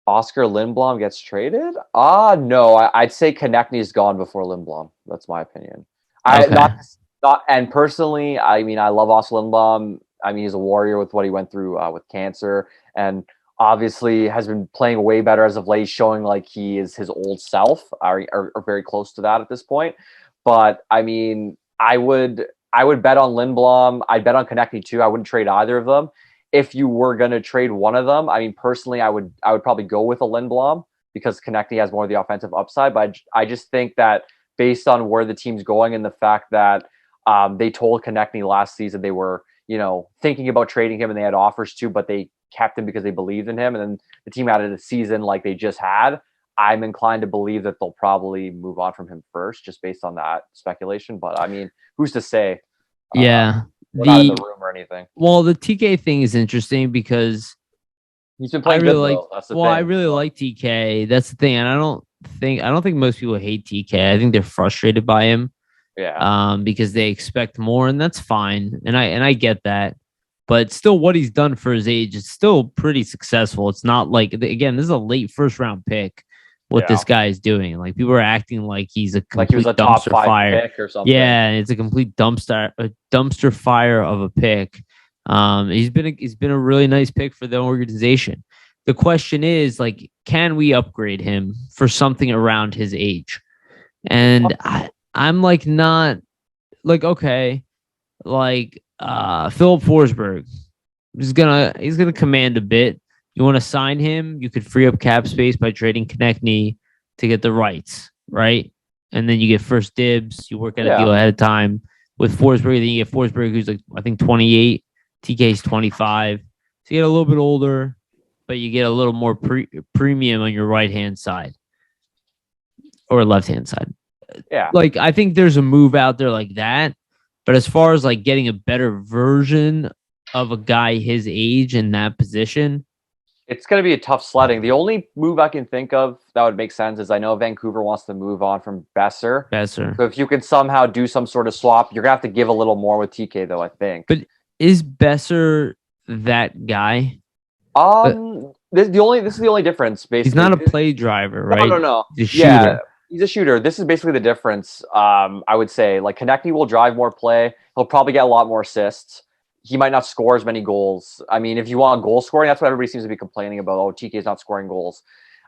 Oscar Lindblom gets traded? No, I'd say Konechny's gone before Lindblom. That's my opinion. Okay. And personally, I mean, I love Oscar Lindblom. I mean, he's a warrior with what he went through with cancer, and obviously has been playing way better as of late, showing like he is his old self, or very close to that at this point. But I mean, I would bet on Lindblom. I'd bet on Konechny too. I wouldn't trade either of them. If you were going to trade one of them, I mean, personally, I would probably go with a Lindblom because Konechny has more of the offensive upside. But I just think that based on where the team's going and the fact that they told Konechny last season they were, thinking about trading him and they had offers too, but they kept him because they believed in him. And then the team added a season like they just had. I'm inclined to believe that they'll probably move on from him first, just based on that speculation. But I mean, who's to say? Yeah. We're not in the room or anything. Well, the TK thing is interesting because he's been playing good though. That's the thing. I really like TK. That's the thing. And I don't think most people hate TK. I think they're frustrated by him. Yeah. Because they expect more, and that's fine. And I get that. but still what he's done for his age is still pretty successful. It's not like, again, this is a late first round pick. What this guy is doing, like people are acting like he's a complete he was a top 5 fire pick or something. Yeah, it's a complete dumpster fire of a pick. He's been a really nice pick for the organization. The question is, like, can we upgrade him for something around his age? And I'm like, not like, okay, like Philip Forsberg he's gonna command a bit. You want to sign him, you could free up cap space by trading Konechny to get the rights, right? And then you get first dibs. You work out a deal ahead of time with Forsberg. Then you get Forsberg, who's like, I think 28. TK's 25. So you get a little bit older, but you get a little more premium on your right-hand side or left-hand side. Yeah. Like, I think there's a move out there like that. But as far as like getting a better version of a guy his age in that position, it's going to be a tough sledding. The only move I can think of that would make sense is I know Vancouver wants to move on from Besser. So if you can somehow do some sort of swap, you're going to have to give a little more with TK, though, I think. But is Besser that guy? This is the only difference, basically. He's not a play driver, right? No. He's a shooter. Yeah, he's a shooter. This is basically the difference, I would say. Like, Konechny will drive more play. He'll probably get a lot more assists. He might not score as many goals. I mean, if you want goal scoring, that's what everybody seems to be complaining about. Oh, TK is not scoring goals.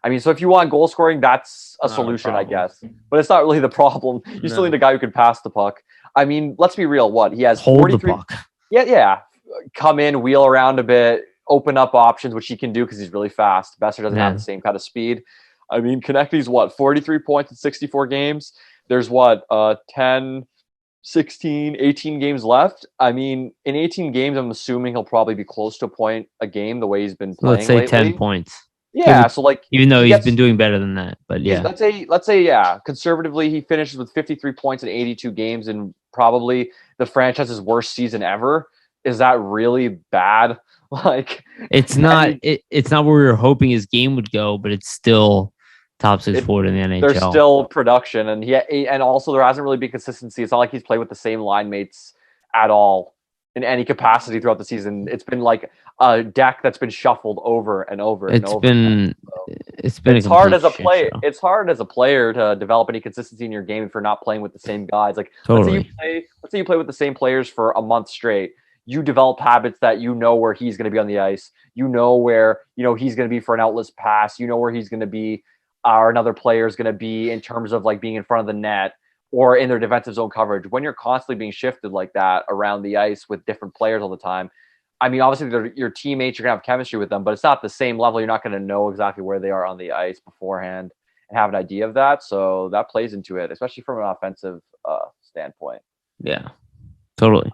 I mean, so if you want goal scoring, that's a solution, I guess. But it's not really the problem. You still need a guy who can pass the puck. I mean, let's be real. What? He has hold 43. The puck. Yeah. Come in, wheel around a bit, open up options, which he can do because he's really fast. Besser doesn't have the same kind of speed. I mean, Konechny's 43 points in 64 games. There's 10, 16, 18 games left. I mean, in 18 games, I'm assuming he'll probably be close to a point a game the way he's been playing. Let's say lately. 10 points. Yeah, so like, even though he's been doing better than that, but yeah. Let's say, conservatively, he finishes with 53 points in 82 games and probably the franchise's worst season ever. Is that really bad? Like, it's not. It's not where we were hoping his game would go, but it's still top 6 forward in the NHL. There's still production, and also there hasn't really been consistency. It's not like he's played with the same line mates at all in any capacity throughout the season. It's been like a deck that's been shuffled over and over and over. It's hard as a player. It's hard as a player to develop any consistency in your game if you're not playing with the same guys. Like, totally. Let's say you play with the same players for a month straight. You develop habits that you know where he's going to be on the ice. You know where he's going to be for an outless pass. You know where he's going to be, or another player is going to be in terms of like being in front of the net or in their defensive zone coverage. When you're constantly being shifted like that around the ice with different players all the time, I mean, obviously they're your teammates. You're going to have chemistry with them, but it's not the same level. You're not going to know exactly where they are on the ice beforehand and have an idea of that. So that plays into it, especially from an offensive standpoint. Yeah. Totally.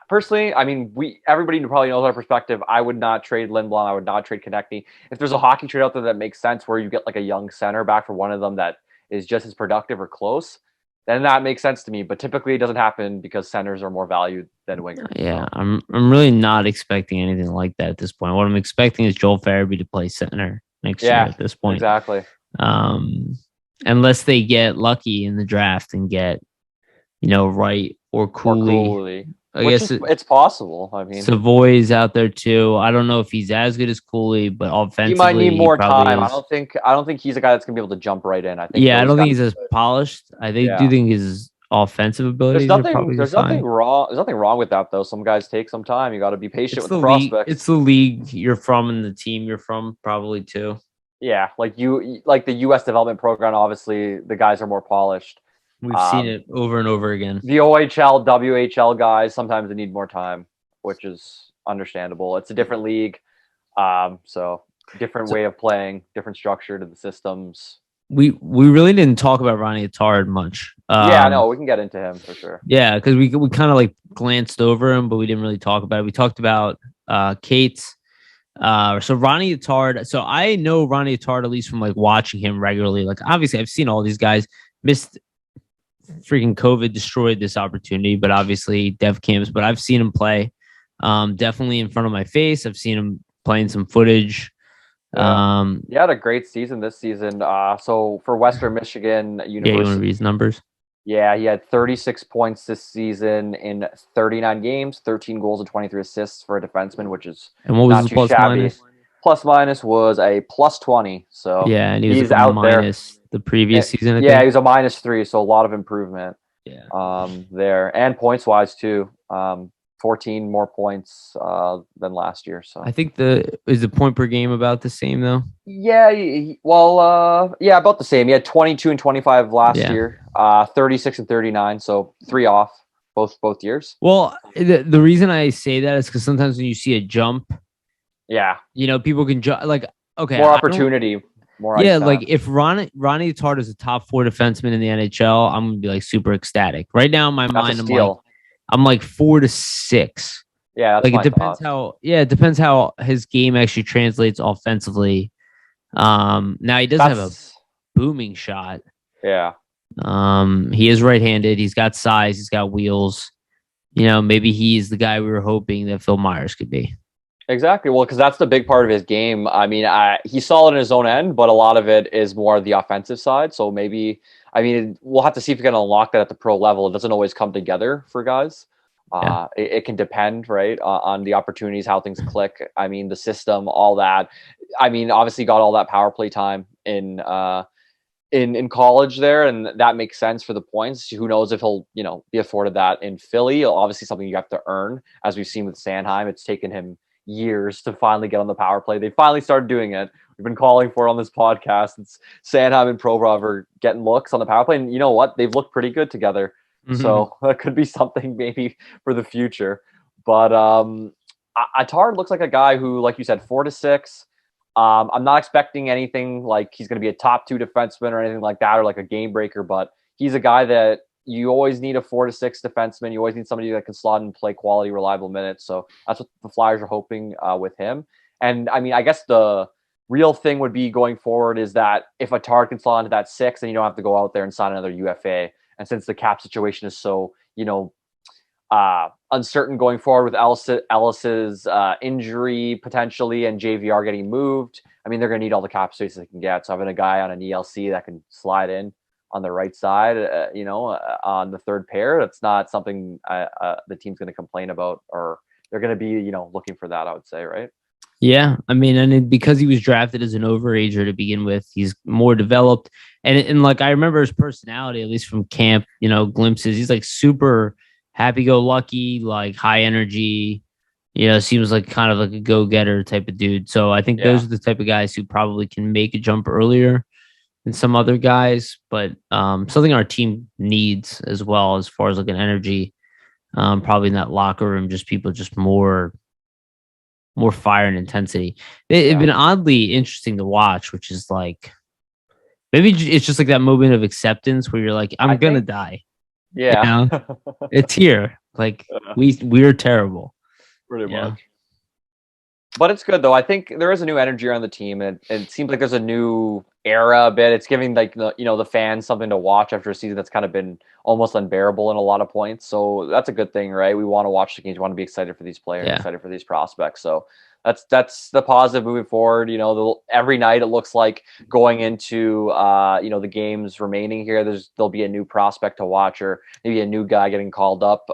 Personally, I mean, everybody probably knows our perspective. I would not trade Lindblom. I would not trade Konechny. If there's a hockey trade out there that makes sense where you get like a young center back for one of them that is just as productive or close, then that makes sense to me. But typically it doesn't happen because centers are more valued than wingers. Yeah, I'm really not expecting anything like that at this point. What I'm expecting is Joel Farabee to play center next year at this point. Exactly. Unless they get lucky in the draft and get, Wright or Cooley. I guess it's possible. I mean, Savoy's out there too. I don't know if he's as good as Cooley, but offensively, he might need more time. I don't think he's a guy that's gonna be able to jump right in. I think. Yeah, I don't think he's as polished. Do think his offensive abilities. There's nothing wrong. There's nothing wrong with that though. Some guys take some time. You got to be patient with the prospects. It's the league you're from and the team you're from probably too. Yeah, like the U.S. development program. Obviously, the guys are more polished. We've seen it over and over again. The OHL, WHL guys, sometimes they need more time, which is understandable. It's a different league. So different way of playing, different structure to the systems. We really didn't talk about Ronnie Etard much. We can get into him for sure. Yeah, because we kind of like glanced over him, but we didn't really talk about it. We talked about Kate's. So Ronnie Etard. So I know Ronnie Etard at least from like watching him regularly. Like obviously I've seen all these guys missed. Freaking COVID destroyed this opportunity, but obviously dev camps. But I've seen him play, definitely in front of my face. I've seen him playing some footage. He had a great season this season. So for Western Michigan University, you want to read his numbers? Yeah, he had 36 points this season in 39 games, 13 goals and 23 assists for a defenseman, which is And what was not his too plus shabby. minus? Plus minus was a plus 20, so Yeah, and he was he's like a out there. minus the previous season, I Yeah, think. he was a -3, so a lot of improvement Yeah. there. And points wise too. 14 more points than last year. So I think is the point per game about the same though? yeah, yeah, about the same. He had 22 and 25 last Yeah. year, 36 and 39, so 3 off both years. Well, the reason I say that is because sometimes when you see a jump, Yeah, people can jump. Like, okay, more opportunity, more ice time. like if Ronnie Etard is a top 4 defenseman in the NHL, I'm gonna be like super ecstatic. Right now in my mind, I'm like 4 to 6. Yeah, that's like it depends thoughts. it depends how his game actually translates offensively. Now he doesn't have a booming shot. Yeah. He is right-handed. He's got size. He's got wheels. Maybe he's the guy we were hoping that Phil Myers could be. Exactly. Well, because that's the big part of his game. I mean, he's solid in his own end, but a lot of it is more the offensive side. So maybe, I mean, we'll have to see if we can unlock that at the pro level. It doesn't always come together for guys. It can depend, right, on the opportunities, how things click. I mean, the system, all that. I mean, obviously got all that power play time in college there, and that makes sense for the points. Who knows if he'll, be afforded that in Philly? Obviously, something you have to earn, as we've seen with Sanheim. It's taken him years to finally get on the power play. They finally started doing it. We've been calling for it on this podcast. It's Sanheim and Provorov are getting looks on the power play, and you know what? They've looked pretty good together. Mm-hmm. So that could be something maybe for the future. But Attard looks like a guy who, like you said, 4 to 6. I'm not expecting anything like he's going to be a top 2 defenseman or anything like that, or like a game breaker, but he's a guy that you always need a 4 to 6 defenseman. You always need somebody that can slot and play quality, reliable minutes. So that's what the Flyers are hoping with him. And I mean, I guess the real thing would be going forward is that if Attard can slot into that 6, then you don't have to go out there and sign another UFA. And since the cap situation is so, uncertain going forward with Ellis's injury potentially and JVR getting moved, I mean, they're going to need all the cap space they can get. So having a guy on an ELC that can slide in on the right side, on the third pair, that's not something the team's going to complain about, or they're going to be, looking for that, I would say, right? Yeah, I mean, and because he was drafted as an overager to begin with, he's more developed. And like I remember his personality, at least from camp, glimpses. He's like super happy-go-lucky, like high energy. Seems like kind of like a go-getter type of dude. So I think those are the type of guys who probably can make a jump earlier than some other guys. But something our team needs as well, as far as like an energy, probably in that locker room, just people just more fire and intensity. It's been oddly interesting to watch, which is like maybe it's just like that moment of acceptance where you're like, I'm gonna die. Yeah, it's here. Like we're terrible. Pretty much. But it's good though. I think there is a new energy around the team, and it seems like there's a new era a bit. It's giving like the fans something to watch after a season that's kind of been almost unbearable in a lot of points. So that's a good thing, right? We want to watch the games. We want to be excited for these players, excited for these prospects. So that's the positive moving forward. Every night it looks like going into the games remaining here, there'll be a new prospect to watch, or maybe a new guy getting called up.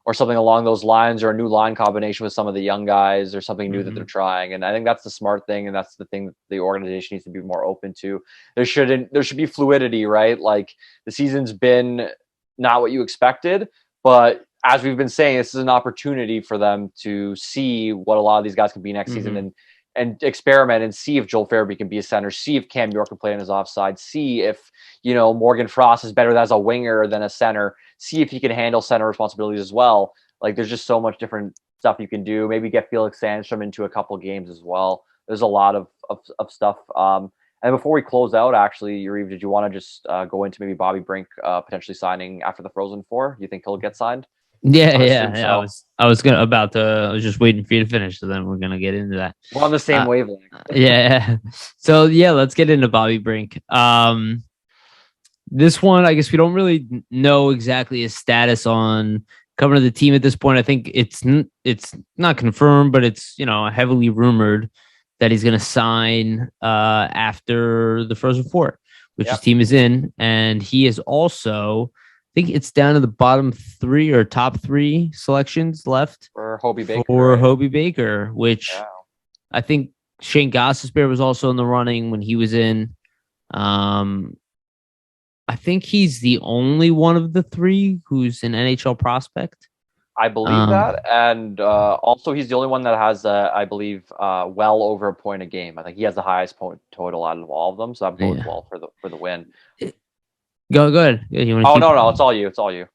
Or something along those lines, or a new line combination with some of the young guys, or something new that they're trying. And I think that's the smart thing, and that's the thing that the organization needs to be more open to. There should be fluidity, right? Like the season's been not what you expected, but as we've been saying, this is an opportunity for them to see what a lot of these guys can be next season, and experiment and see if Joel Farabee can be a center, see if Cam York can play on his offside, see if Morgan Frost is better as a winger than a center, see if he can handle center responsibilities as well. Like there's just so much different stuff you can do. Maybe get Felix Sandstrom into a couple of games as well. There's a lot of stuff. And before we close out, actually, Yariv, did you want to just go into maybe Bobby Brink potentially signing after the Frozen Four? Do you think he'll get signed? Yeah. I was just waiting for you to finish, so then we're gonna get into that. We're on the same wavelength. Yeah. So let's get into Bobby Brink. This one, I guess we don't really know exactly his status on coming to the team at this point. I think it's not confirmed, but it's heavily rumored that he's gonna sign after the Frozen Four, which his team is in, and he is also, I think it's down to the bottom 3 or top 3 selections left for Hobie Baker. Hobie Baker, which I think Shane Gostisbehere was also in the running when he was in. I think he's the only one of the 3 who's an NHL prospect. I believe that, and also he's the only one that has, I believe, well over a point a game. I think he has the highest point total out of all of them, so that bodes well for the win. Go ahead. You no, it's all you. It's all you.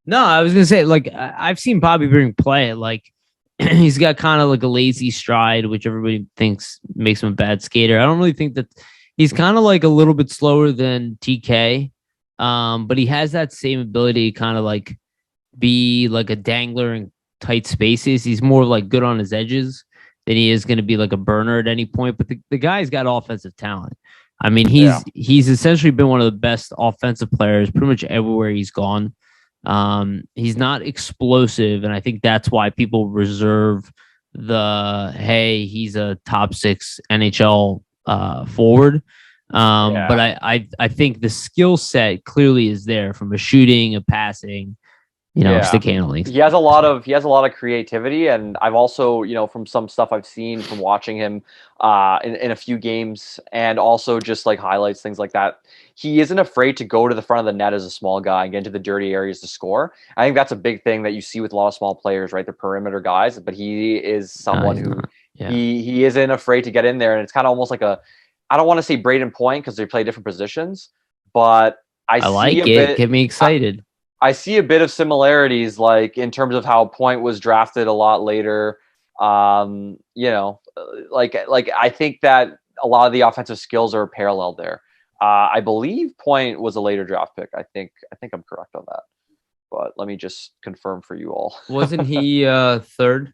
No, I was gonna say, like, I've seen Bobby Brink play. Like, he's got kind of like a lazy stride, which everybody thinks makes him a bad skater. I don't really think that. He's kind of like a little bit slower than TK, but he has that same ability to kind of like be like a dangler in tight spaces. He's more like good on his edges than he is going to be like a burner at any point. But the guy's got offensive talent. I mean, he's essentially been one of the best offensive players pretty much everywhere he's gone. He's not explosive, and I think that's why people reserve hey, he's a top 6 NHL forward. But I think the skill set clearly is there from a shooting, a passing, stick handling. He has a lot of creativity, and I've also, from some stuff I've seen from watching him in a few games, and also just like highlights, things like that. He isn't afraid to go to the front of the net as a small guy and get into the dirty areas to score. I think that's a big thing that you see with a lot of small players, right? The perimeter guys, but he is someone who he isn't afraid to get in there, and it's kind of almost like I don't want to say Braden Point because they play different positions, but I like it. Get me excited. I see a bit of similarities, like in terms of how Point was drafted a lot later. Like I think that a lot of the offensive skills are paralleled there. I believe Point was a later draft pick. I think I'm correct on that, but let me just confirm for you all. Wasn't he 3rd?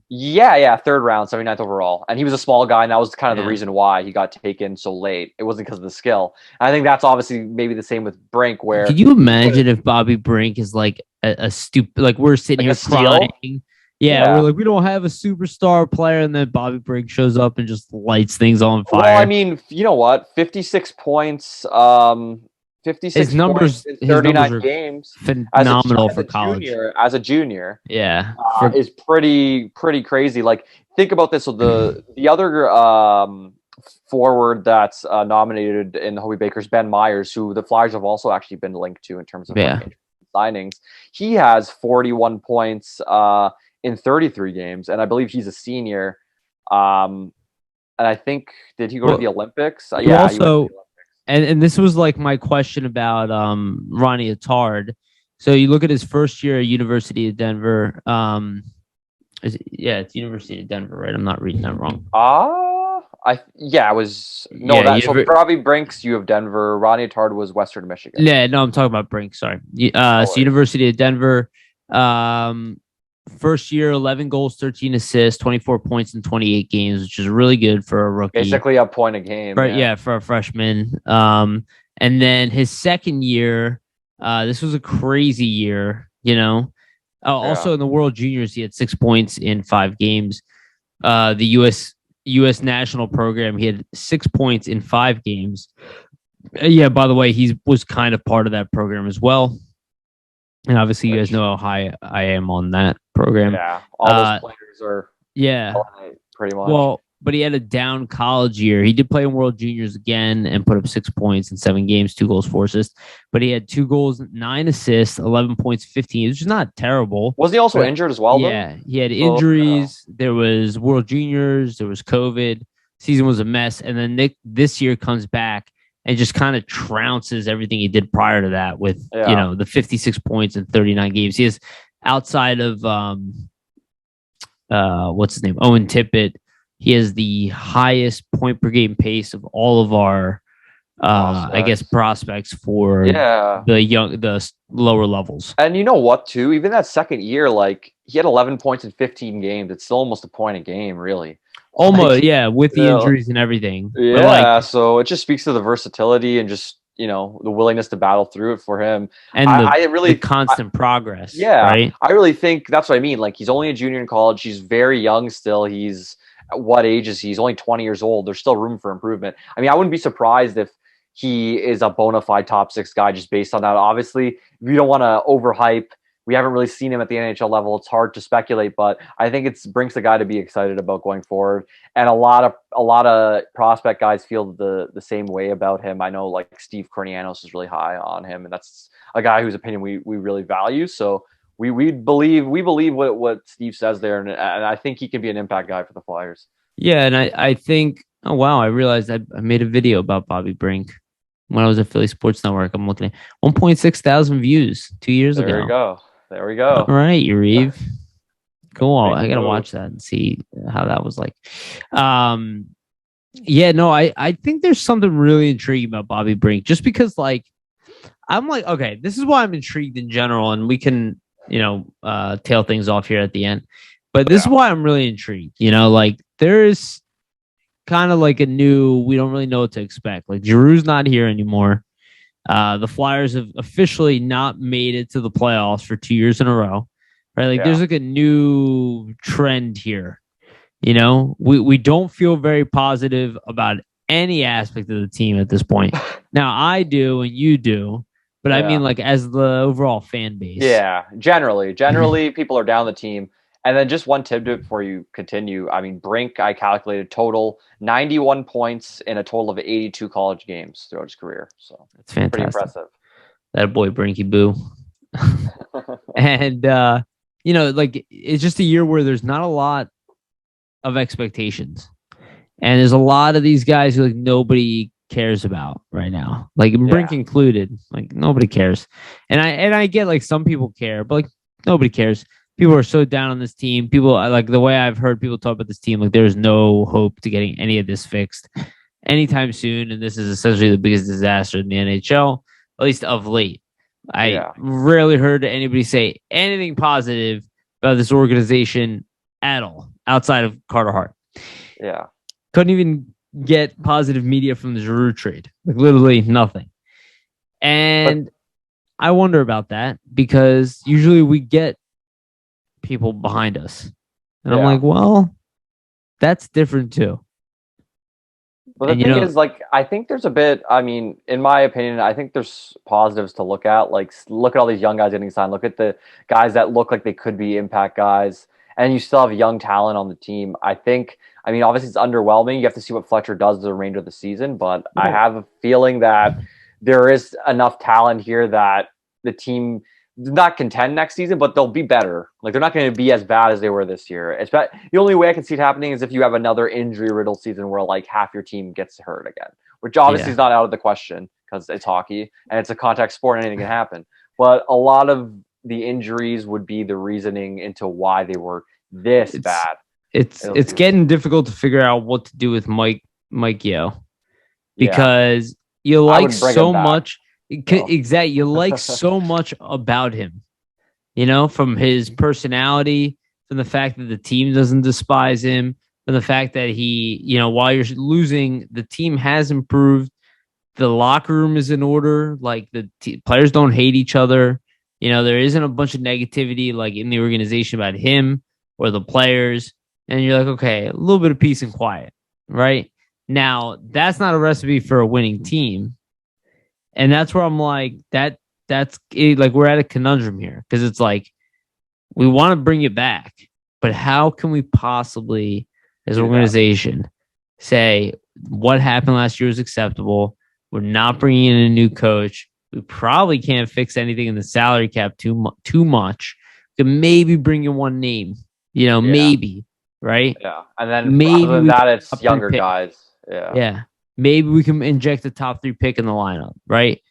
Yeah, 3rd round, 79th overall. And he was a small guy, and that was kind of the reason why he got taken so late. It wasn't because of the skill. And I think that's obviously maybe the same with Brink, where... Could you imagine if Bobby Brink is like a stupid... Like, we're sitting here crying. Yeah, we're like, we don't have a superstar player, and then Bobby Brink shows up and just lights things on fire. Well, I mean, you know what? 56 points... 56 his numbers in 39 games, phenomenal for college. As a junior, is pretty crazy. Like, think about this. So the other forward that's nominated in Hobie Baker's Ben Myers, who the Flyers have also actually been linked to in terms of signings. He has 41 points in 33 games, and I believe he's a senior. And I think, did he go to the Olympics? He also. And this was like my question about Ronnie Etard. So you look at his first year at University of Denver. It's University of Denver, right? I'm not reading that wrong. So probably Brink's U of Denver. Ronnie Etard was Western Michigan. Yeah, no, I'm talking about Brink. Sorry. So University of Denver. First year, 11 goals, 13 assists, 24 points in 28 games, which is really good for a rookie. Basically a point a game. Right, for a freshman. And then his second year, this was a crazy year, Also in the World Juniors, he had 6 points in 5 games. The U.S. national program, he had 6 points in 5 games. By the way, he was kind of part of that program as well. And obviously, you guys know how high I am on that program. Yeah, all those players are pretty much. Well, but he had a down college year. He did play in World Juniors again and put up 6 points in 7 games, 2 goals, 4 assists. But he had 2 goals, 9 assists, 11 points, 15. Which is not terrible. Was he also injured as well? Yeah, he had injuries. There was World Juniors. There was COVID. Season was a mess. And then Nick this year comes back and just kind of trounces everything he did prior to that with, the 56 points in 39 games. He is outside of, what's his name? Owen Tippett. He has the highest point per game pace of all of our, prospects for the lower levels. And you know what, too? Even that second year, like, he had 11 points in 15 games. It's still almost a point a game, really. Almost, with the injuries and everything. Yeah, so it just speaks to the versatility and just, the willingness to battle through it for him. And the constant progress. Yeah, right? I really think that's what I mean. Like, he's only a junior in college. He's very young still. What age is he? He's only 20 years old. There's still room for improvement. I mean, I wouldn't be surprised if he is a bona fide top 6 guy just based on that. Obviously, we don't want to overhype. We haven't really seen him at the NHL level. It's hard to speculate, but I think it's Brink's a guy to be excited about going forward. And a lot of prospect guys feel the same way about him. I know like Steve Kornianos is really high on him, and that's a guy whose opinion we really value. So we believe what Steve says there, and I think he can be an impact guy for the Flyers. Yeah, and I think, oh wow, I realized I made a video about Bobby Brink when I was at Philly Sports Network. I'm looking at 1.6 thousand views 2 years ago. There we go. All right, Yariv. Cool. I gotta watch that and see how that was like. Yeah, no, I think there's something really intriguing about Bobby Brink, just because like I'm like, okay, this is why I'm intrigued in general, and we can, tail things off here at the end. But this is why I'm really intrigued. Like there is kind of like we don't really know what to expect. Like Giroux's not here anymore. The Flyers have officially not made it to the playoffs for 2 years in a row, right? Like there's like a new trend here. We don't feel very positive about any aspect of the team at this point. Now I do and you do, but I mean like as the overall fan base. Yeah, generally people are down the team. And then just one tidbit before you continue. I mean, Brink, I calculated total 91 points in a total of 82 college games throughout his career. So that's fantastic. Pretty impressive. That boy, Brinky Boo. And, like it's just a year where there's not a lot of expectations. And there's a lot of these guys who like nobody cares about right now. Like Brink included. Like nobody cares. And I get like some people care, but like nobody cares. People are so down on this team. People like the way I've heard people talk about this team, like there's no hope to getting any of this fixed anytime soon. And this is essentially the biggest disaster in the NHL, at least of late. I rarely heard anybody say anything positive about this organization at all outside of Carter Hart. Yeah. Couldn't even get positive media from the Giroux trade. Like literally nothing. And I wonder about that because usually we get people behind us. And I'm like, well, that's different too. But the thing is, like, I think there's a bit, I mean, in my opinion, I think there's positives to look at. Like, look at all these young guys getting signed. Look at the guys that look like they could be impact guys. And you still have young talent on the team. I mean, obviously it's underwhelming. You have to see what Fletcher does the remainder of the season. But I have a feeling that there is enough talent here that the team not contend next season, but they'll be better. Like they're not going to be as bad as they were this year. The only way I can see it happening is if you have another injury-riddled season where like half your team gets hurt again, which obviously is not out of the question because it's hockey and it's a contact sport and anything can happen. But a lot of the injuries would be the reasoning into why they were this bad. It's getting difficult to figure out what to do with Mike Yeo because you like so much. Exactly. You like so much about him, from his personality, from the fact that the team doesn't despise him, from the fact that he, while you're losing, the team has improved. The locker room is in order. Like the players don't hate each other. There isn't a bunch of negativity like in the organization about him or the players. And you're like, okay, a little bit of peace and quiet, right? Now, that's not a recipe for a winning team. And that's where I'm like, that's it, like we're at a conundrum here because it's like we want to bring it back, but how can we possibly, as an organization, say what happened last year was acceptable? We're not bringing in a new coach. We probably can't fix anything in the salary cap too much. We can maybe bring in one name, maybe, right? Yeah, and then maybe other than that, it's younger guys. Yeah. Maybe we can inject a top 3 pick in the lineup, right?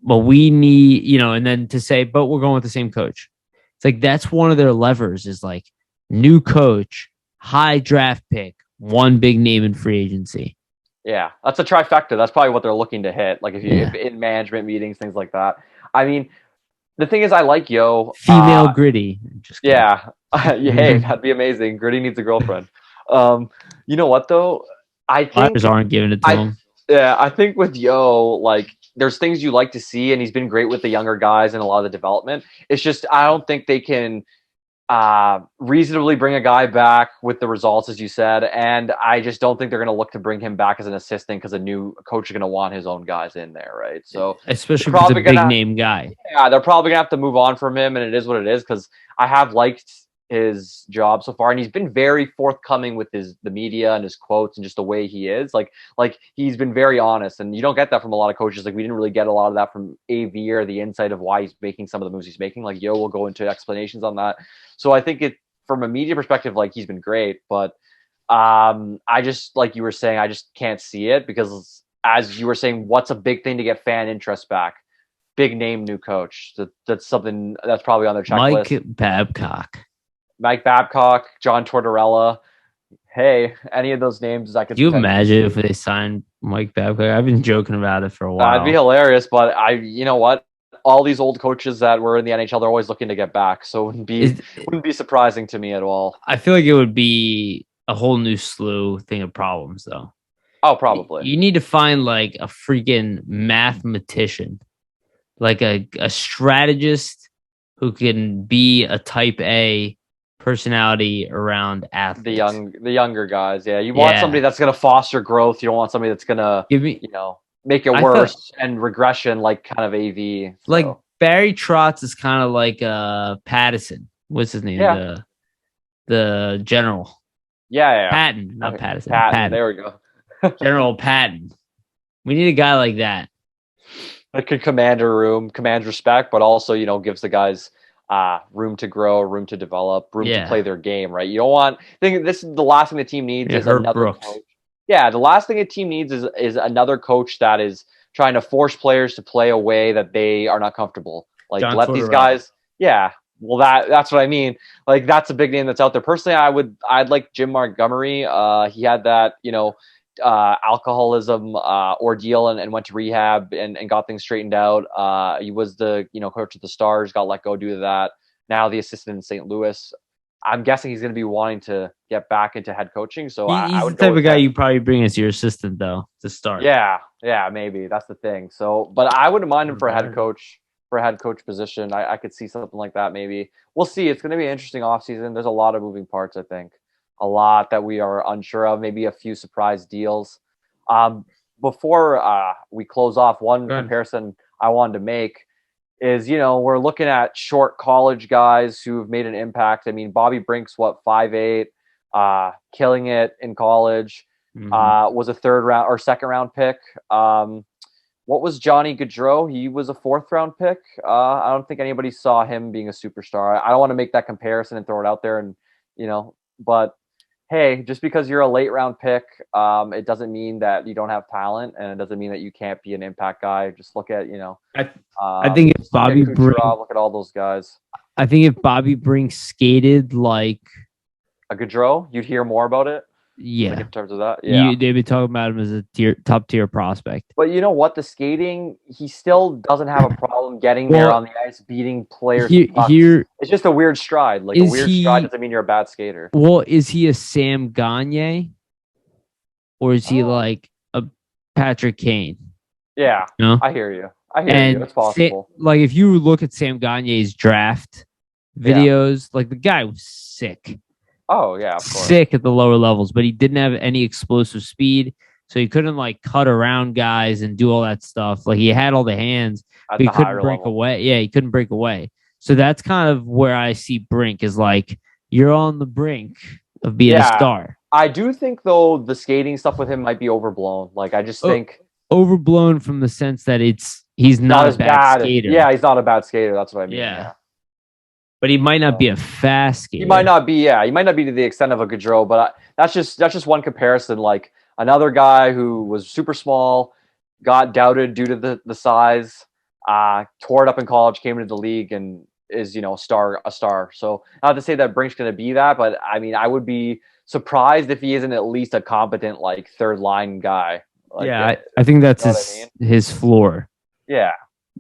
But we need, and then to say, but we're going with the same coach. It's like that's one of their levers is like new coach, high draft pick, one big name in free agency. Yeah, that's a trifecta. That's probably what they're looking to hit. Like if in management meetings, things like that. I mean, the thing is, I like Yo. Female Gritty. Just kidding. Hey, that'd be amazing. Gritty needs a girlfriend. You know what though? I think Flyers aren't giving it to him. Yeah, I think with Yo, like there's things you like to see, and he's been great with the younger guys and a lot of the development. It's just I don't think they can reasonably bring a guy back with the results, as you said. And I just don't think they're going to look to bring him back as an assistant because a new coach is going to want his own guys in there, right? So especially if it's a big name guy. Yeah, they're probably going to have to move on from him, and it is what it is because I have liked his job so far, and he's been very forthcoming with the media and his quotes and just the way he is. Like he's been very honest, and you don't get that from a lot of coaches. Like we didn't really get a lot of that from AV or the insight of why he's making some of the moves he's making. Like Yo will go into explanations on that. So I think from a media perspective, like he's been great, but I just, like you were saying, I just can't see it because as you were saying, what's a big thing to get fan interest back? Big name new coach. That's something that's probably on their checklist. Mike Babcock, John Tortorella. Hey, any of those names I could. Do you imagine if they signed Mike Babcock? I've been joking about it for a while. That'd be hilarious, but you know what? All these old coaches that were in the NHL, they're always looking to get back, so it wouldn't be surprising to me at all. I feel like it would be a whole new slew thing of problems, though. Oh, probably. You need to find like a freaking mathematician, like a strategist who can be a type A personality around athletes. The younger guys. Yeah. You want somebody that's going to foster growth. You don't want somebody that's going to, make it worse and regression, like kind of AV. So. Like Barry Trotz is kind of like Pattison. What's his name? Yeah. The general. Yeah. Patton, not Pattison. Patton. There we go. General Patton. We need a guy like that. That could command respect, but also, gives the guys room to grow, room to develop, room to play their game, right? You don't want. I think this is the last thing the team needs is another coach. Yeah, the last thing a team needs is another coach that is trying to force players to play a way that they are not comfortable. Like John let Tortorella. These guys. Yeah, well that's what I mean. Like that's a big name that's out there. Personally, I'd like Jim Montgomery. He had that alcoholism ordeal and went to rehab and got things straightened out. He was the coach of the Stars, got let go due to that. Now the assistant in St. Louis. I'm guessing he's going to be wanting to get back into head coaching. So he's I would the type of guy you probably bring as your assistant though to start. Yeah, maybe that's the thing. So, but I wouldn't mind him for a head coach position. I could see something like that. Maybe we'll see. It's going to be an interesting offseason. There's a lot of moving parts. I think a lot that we are unsure of. Maybe a few surprise deals. Before we close off, one comparison I wanted to make is, we're looking at short college guys who've made an impact. I mean, Bobby Brink's 5'8", killing it in college, was a third round or second round pick. What was Johnny Gaudreau? He was a fourth round pick. I don't think anybody saw him being a superstar. I don't want to make that comparison and throw it out there and, but hey, just because you're a late round pick, it doesn't mean that you don't have talent, and it doesn't mean that you can't be an impact guy. Just look at, I think if Bobby Brink, look at all those guys. I think if Bobby Brink skated like a Gaudreau, you'd hear more about it. Yeah, like in terms of that, yeah, they'd be talking about him as a top tier prospect. But you know what? The skating, he still doesn't have a problem getting there on the ice, beating players. It's just a weird stride. Like a weird stride doesn't mean you're a bad skater. Well, is he a Sam Gagne, or is he like a Patrick Kane? Yeah, I hear you. It's possible. Like if you look at Sam Gagne's draft videos, like the guy was sick. Oh, yeah, of course. Sick at the lower levels, but he didn't have any explosive speed, so he couldn't like cut around guys and do all that stuff. Like he had all the hands, but he couldn't break away. Yeah, he couldn't break away. So that's kind of where I see Brink is like you're on the brink of being a star. I do think though the skating stuff with him might be overblown. Like I just think overblown from the sense that he's not a bad skater. Yeah, he's not a bad skater. That's what I mean. Yeah. But he might not be a fast skater. He might not be to the extent of a Guidro, but that's just one comparison. Like another guy who was super small, got doubted due to the size, tore it up in college, came into the league, and is a star. So not to say that Brink's going to be that, but I mean I would be surprised if he isn't at least a competent like third line guy. Like, I think that's his floor. Yeah.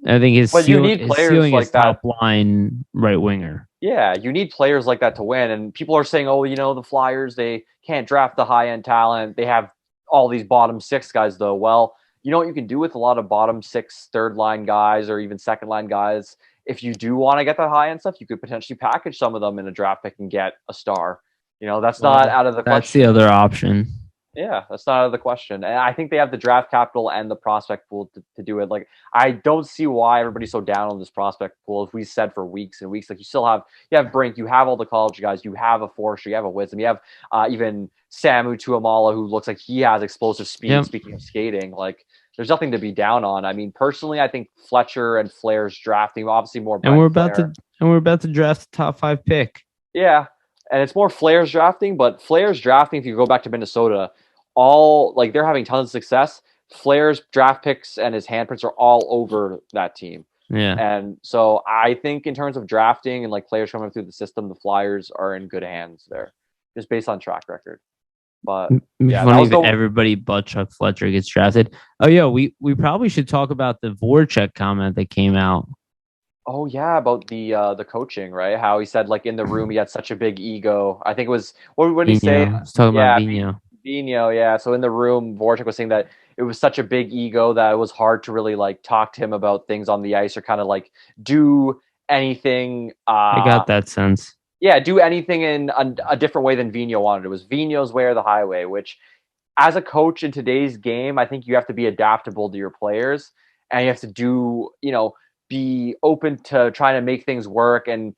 I think his ceiling is that. Top line right winger. Yeah, you need players like that to win. And people are saying, the Flyers, they can't draft the high-end talent. They have all these bottom six guys, though. Well, you know what you can do with a lot of bottom six, third line guys, or even second line guys if you do want to get that high end stuff, you could potentially package some of them in a draft pick and get a star. That's not out of the question. That's the other option. Yeah, that's not out of the question. And I think they have the draft capital and the prospect pool to do it. Like, I don't see why everybody's so down on this prospect pool. As we said for weeks and weeks, like you have Brink, you have all the college guys, you have a Forster, you have a Wisdom, you have even Samu Tuamala, who looks like he has explosive speed. Yep. Speaking of skating, like there's nothing to be down on. I mean, personally, I think Fletcher and Flair's drafting obviously more. And we're about to draft the top 5 pick. Yeah. And it's more Flair's drafting, but Flair's drafting, if you go back to Minnesota, they're having tons of success. Flair's draft picks and his handprints are all over that team. Yeah. And so I think in terms of drafting and like players coming through the system, the Flyers are in good hands there, just based on track record. But yeah, everybody but Chuck Fletcher gets drafted. Oh yeah, we probably should talk about the Voracek comment that came out. Oh yeah, about the coaching, right? How he said like in the room he had such a big ego. I think it was what did he say? I was talking about Vino. Vino, yeah. So in the room, Voracek was saying that it was such a big ego that it was hard to really like talk to him about things on the ice or kind of like do anything. I got that sense. Yeah, do anything in a different way than Vino wanted. It was Vino's way or the highway, which as a coach in today's game, I think you have to be adaptable to your players and you have to be open to trying to make things work and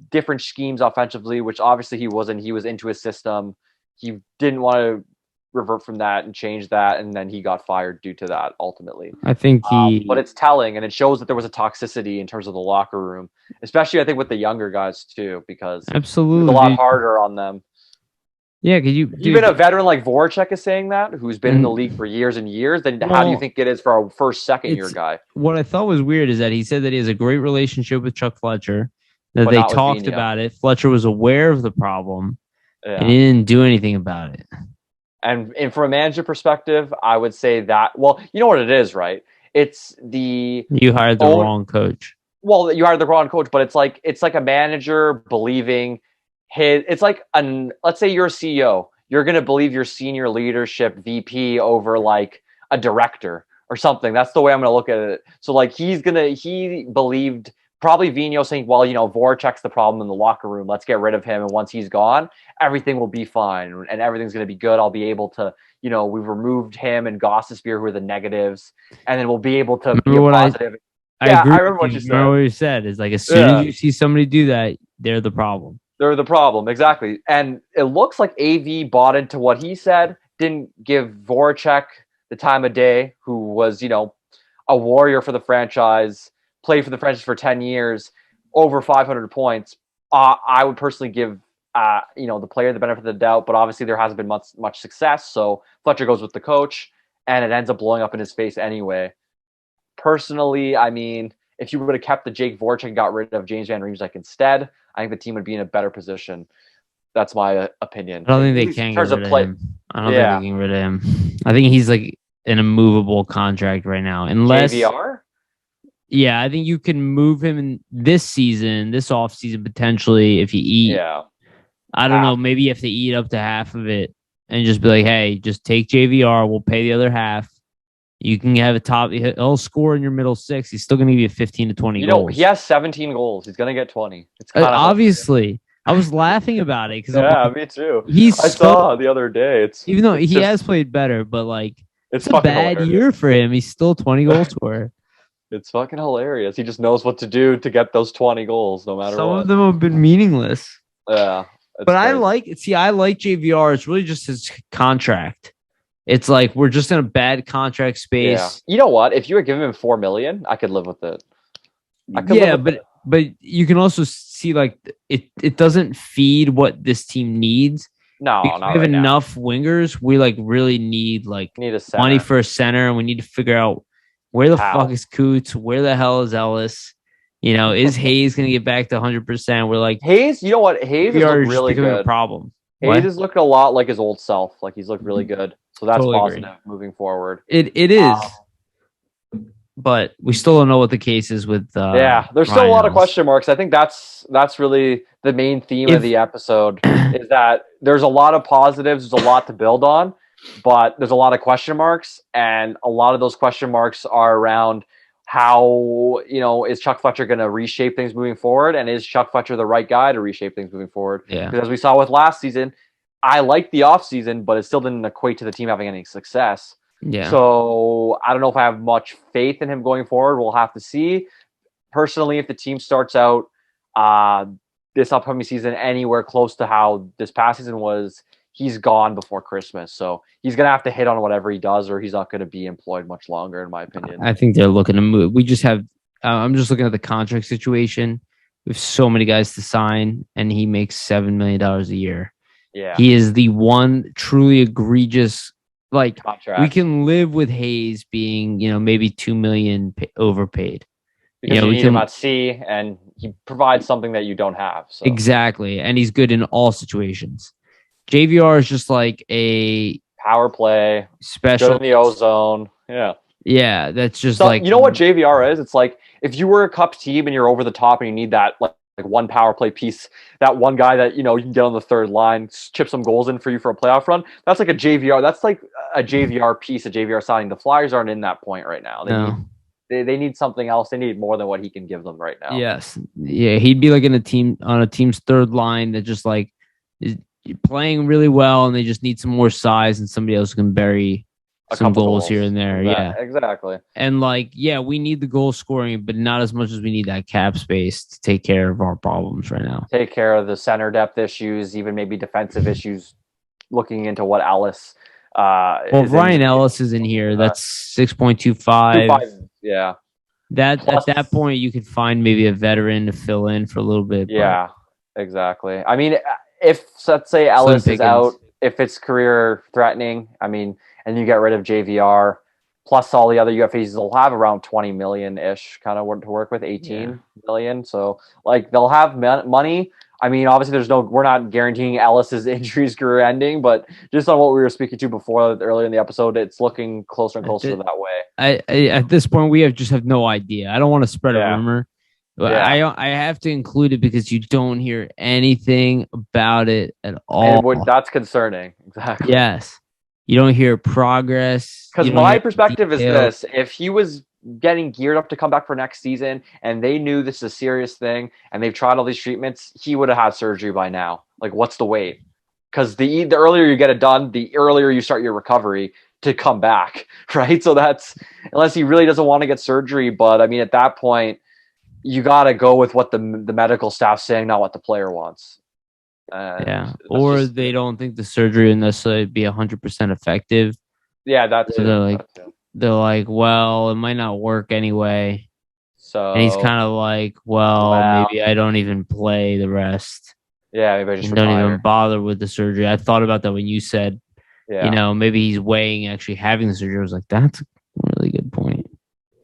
different schemes offensively, which obviously he wasn't. He was into his system. He didn't want to revert from that and change that, and then he got fired due to that ultimately. I think but it's telling, and it shows that there was a toxicity in terms of the locker room, especially I think with the younger guys too, because absolutely it's a lot harder on them. Yeah, because even a veteran like Voracek is saying that, who's been in the league for years and years. Then how do you think it is for a first, second year guy? What I thought was weird is that he said that he has a great relationship with Chuck Fletcher. That they talked about it. Fletcher was aware of the problem, and he didn't do anything about it. And from a manager perspective, I would say that. Well, you know what it is, right? It's you hired the wrong coach. Well, you hired the wrong coach, but it's like a manager believing. It's like let's say you're a CEO, you're going to believe your senior leadership VP over like a director or something. That's the way I'm going to look at it. So like he believed probably Vino saying, well, Voracek's the problem in the locker room. Let's get rid of him. And once he's gone, everything will be fine and everything's going to be good. I'll be able to, we've removed him and Gossespear who are the negatives, and then we'll be able to be positive. I agree. I remember what you said. Remember what you said is like as soon as you see somebody do that, they're the problem. They're the problem, exactly. And it looks like AV bought into what he said, didn't give Voracek the time of day, who was, a warrior for the franchise, played for the franchise for 10 years, over 500 points. I would personally give, the player the benefit of the doubt, but obviously there hasn't been much success. So Fletcher goes with the coach, and it ends up blowing up in his face anyway. Personally, I mean, if you would have kept the Jake Voracek and got rid of James Van Riemsdyk instead, I think the team would be in a better position. That's my opinion. I don't think they can get rid of him. I don't think they can get rid of him. I think he's like an immovable contract right now. Unless JVR? Yeah, I think you can move him in this season, this offseason potentially if you eat. Yeah. I don't know. Maybe you have to eat up to half of it and just be like, hey, just take JVR. We'll pay the other half. You can have a top. He'll score in your middle six. He's still going to give you 15 to 20 goals. He has 17 goals. He's going to get 20. It's obviously. I was laughing about it. Me too. I saw the other day. Even though he has played better, but like it's a bad year for him. He's still 20 goal scorer. It's fucking hilarious. He just knows what to do to get those 20 goals, no matter what. Some of them have been meaningless. Yeah. But crazy. I like JVR. It's really just his contract. It's like we're just in a bad contract space. Yeah. You know what? If you were giving him $4 million, I could live with it. But you can also see like it doesn't feed what this team needs. No, we have enough wingers. We like really need a money for a center, and we need to figure out where the fuck is Coots? Where the hell is Ellis? Is Hayes going to get back to 100%? We're like Hayes. You know what? Hayes is really good. A problem. Hayes has looked a lot like his old self. Like he's looked really good. So that's totally positive moving forward. It is. But we still don't know what the case is with there's still a lot of question marks. I think that's really the main theme of the episode is that there's a lot of positives, there's a lot to build on, but there's a lot of question marks, and a lot of those question marks are around how, is Chuck Fletcher going to reshape things moving forward? And is Chuck Fletcher the right guy to reshape things moving forward? Yeah. Because as we saw with last season, I liked the offseason, but it still didn't equate to the team having any success. Yeah. So I don't know if I have much faith in him going forward. We'll have to see. Personally, if the team starts out this upcoming season anywhere close to how this past season was, he's gone before Christmas. So he's going to have to hit on whatever he does, or he's not going to be employed much longer, in my opinion. I think they're looking to move. We just have, I'm just looking at the contract situation. We have so many guys to sign, and he makes $7 million a year. Yeah. He is the one truly egregious, like, contract. We can live with Hayes being, maybe $2 million overpaid. Because you need him at C, and he provides something that you don't have. So. Exactly. And he's good in all situations. JVR is just like a power play, special good in the ozone. Yeah. Yeah, that's just so, you know what JVR is? It's like if you were a Cup team and you're over the top and you need that like one power play piece, that one guy that you can get on the third line, chip some goals in for you for a playoff run. That's like a JVR. That's like a JVR piece, a JVR signing. The Flyers aren't in that point right now. They need something else. They need more than what he can give them right now. Yes. Yeah, he'd be like on a team's third line that just like is playing really well, and they just need some more size, and somebody else can bury some goals here and there. Yeah, exactly. And we need the goal scoring, but not as much as we need that cap space to take care of our problems right now. Take care of the center depth issues, even maybe defensive issues. Looking into what Ellis. Ryan Ellis is in here. That's 6.25. Yeah. At that point, you could find maybe a veteran to fill in for a little bit. Yeah, exactly. I mean, if let's say Ellis is out, if it's career threatening, and you get rid of JVR, plus all the other UFAs, they'll have around 20 million-ish kind of to work with, 18 million. So they'll have money. Obviously we're not guaranteeing Ellis's injuries career ending, but just on what we were speaking to before earlier in the episode, it's looking closer and closer that way. At this point, we just have no idea. I don't want to spread a rumor. But I have to include it because you don't hear anything about it at all. And that's concerning. Exactly. Yes. You don't hear progress. Because my perspective is this. If he was getting geared up to come back for next season and they knew this is a serious thing and they've tried all these treatments, he would have had surgery by now. What's the wait? Because the earlier you get it done, the earlier you start your recovery to come back, right? So that's, unless he really doesn't want to get surgery. But at that point, you got to go with what the medical staff's saying, not what the player wants. Or they don't think the surgery will necessarily be 100% effective. Yeah, that's it. They're like, well, it might not work anyway. So, and he's kind of like, well, maybe I don't even play the rest. Yeah, maybe I just don't even bother with the surgery. I thought about that when you said, maybe he's weighing actually having the surgery. I was like, that's a really good point.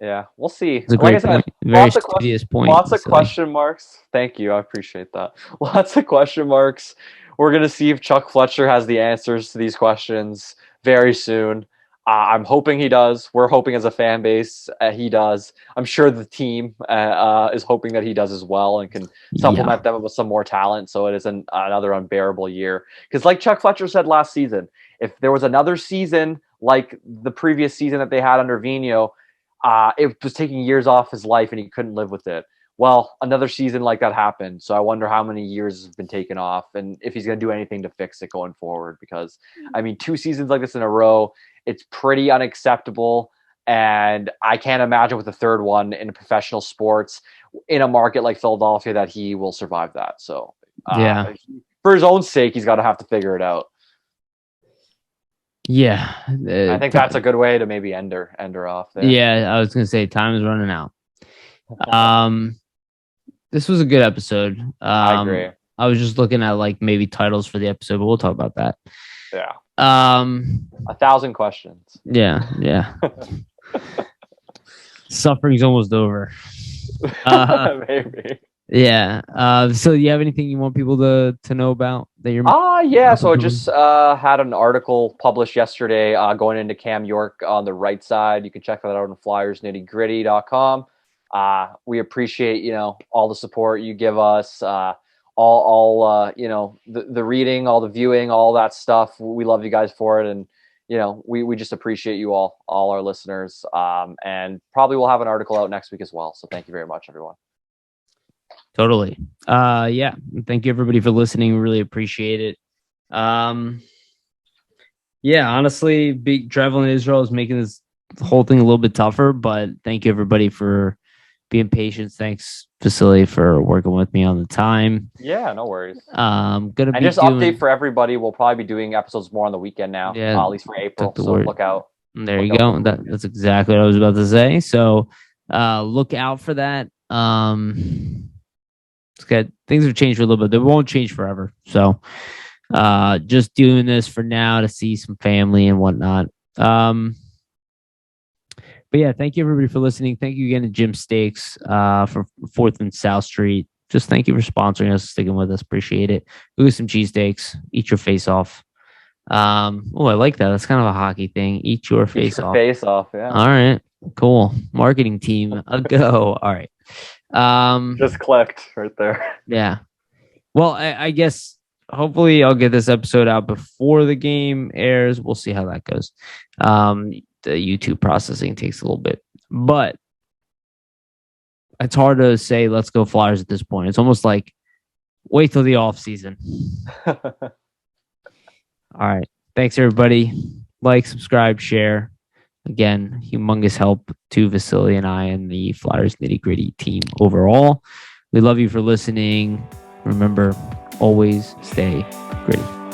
Yeah, we'll see. It's a great point. Very studious point. Lots of question marks. Thank you. I appreciate that. Lots of question marks. We're going to see if Chuck Fletcher has the answers to these questions very soon. I'm hoping he does. We're hoping as a fan base he does. I'm sure the team is hoping that he does as well and can supplement them with some more talent so it isn't another unbearable year. Because like Chuck Fletcher said last season, if there was another season like the previous season that they had under Vigneault, it was taking years off his life and he couldn't live with it. Well, another season like that happened. So I wonder how many years have been taken off and if he's going to do anything to fix it going forward. Because, 2 seasons like this in a row, it's pretty unacceptable. And I can't imagine with the third one in professional sports in a market like Philadelphia that he will survive that. So, for his own sake, he's got to have to figure it out. Yeah. I think that's a good way to maybe end her off there. Yeah, I was going to say time is running out. This was a good episode. I agree. I was just looking at maybe titles for the episode, but we'll talk about that. Yeah. 1,000 questions. Yeah. Suffering's almost over. Maybe. Yeah. So do you have anything you want people to know about that you're So I just had an article published yesterday going into Cam York on the right side. You can check that out on flyersnittygritty.com. We appreciate, all the support you give us, the reading, all the viewing, all that stuff. We love you guys for it. And, we just appreciate you all our listeners. And probably we'll have an article out next week as well. So thank you very much, everyone. Totally. Yeah. Thank you everybody for listening. We really appreciate it. Yeah, honestly, big traveling to Israel is making this whole thing a little bit tougher, but thank you everybody for being patient. Thanks, Vasili, for working with me on the time. Yeah, no worries. Update for everybody. We'll probably be doing episodes more on the weekend now. Yeah, at least for April. So look out. There you go. That's exactly what I was about to say. So look out for that. It's good. Things have changed for a little bit. They won't change forever. So just doing this for now to see some family and whatnot. But yeah, thank you everybody for listening. Thank you again to Jim Steaks for 4th and South Street. Just thank you for sponsoring us, sticking with us. Appreciate it. Go get some cheesesteaks. Eat your face off. I like that. That's kind of a hockey thing. Eat your face off. Face off, yeah. All right. Cool. Marketing team. I'll go. All right. Just clicked right there. Yeah. Well, I guess hopefully I'll get this episode out before the game airs. We'll see how that goes. The YouTube processing takes a little bit, but it's hard to say let's go Flyers at this point. It's almost like wait till the off season. All right. Thanks everybody. Like, subscribe, share. Again, humongous help to Vasili and I and the Flyers Nitty Gritty team overall. We love you for listening. Remember, always stay gritty.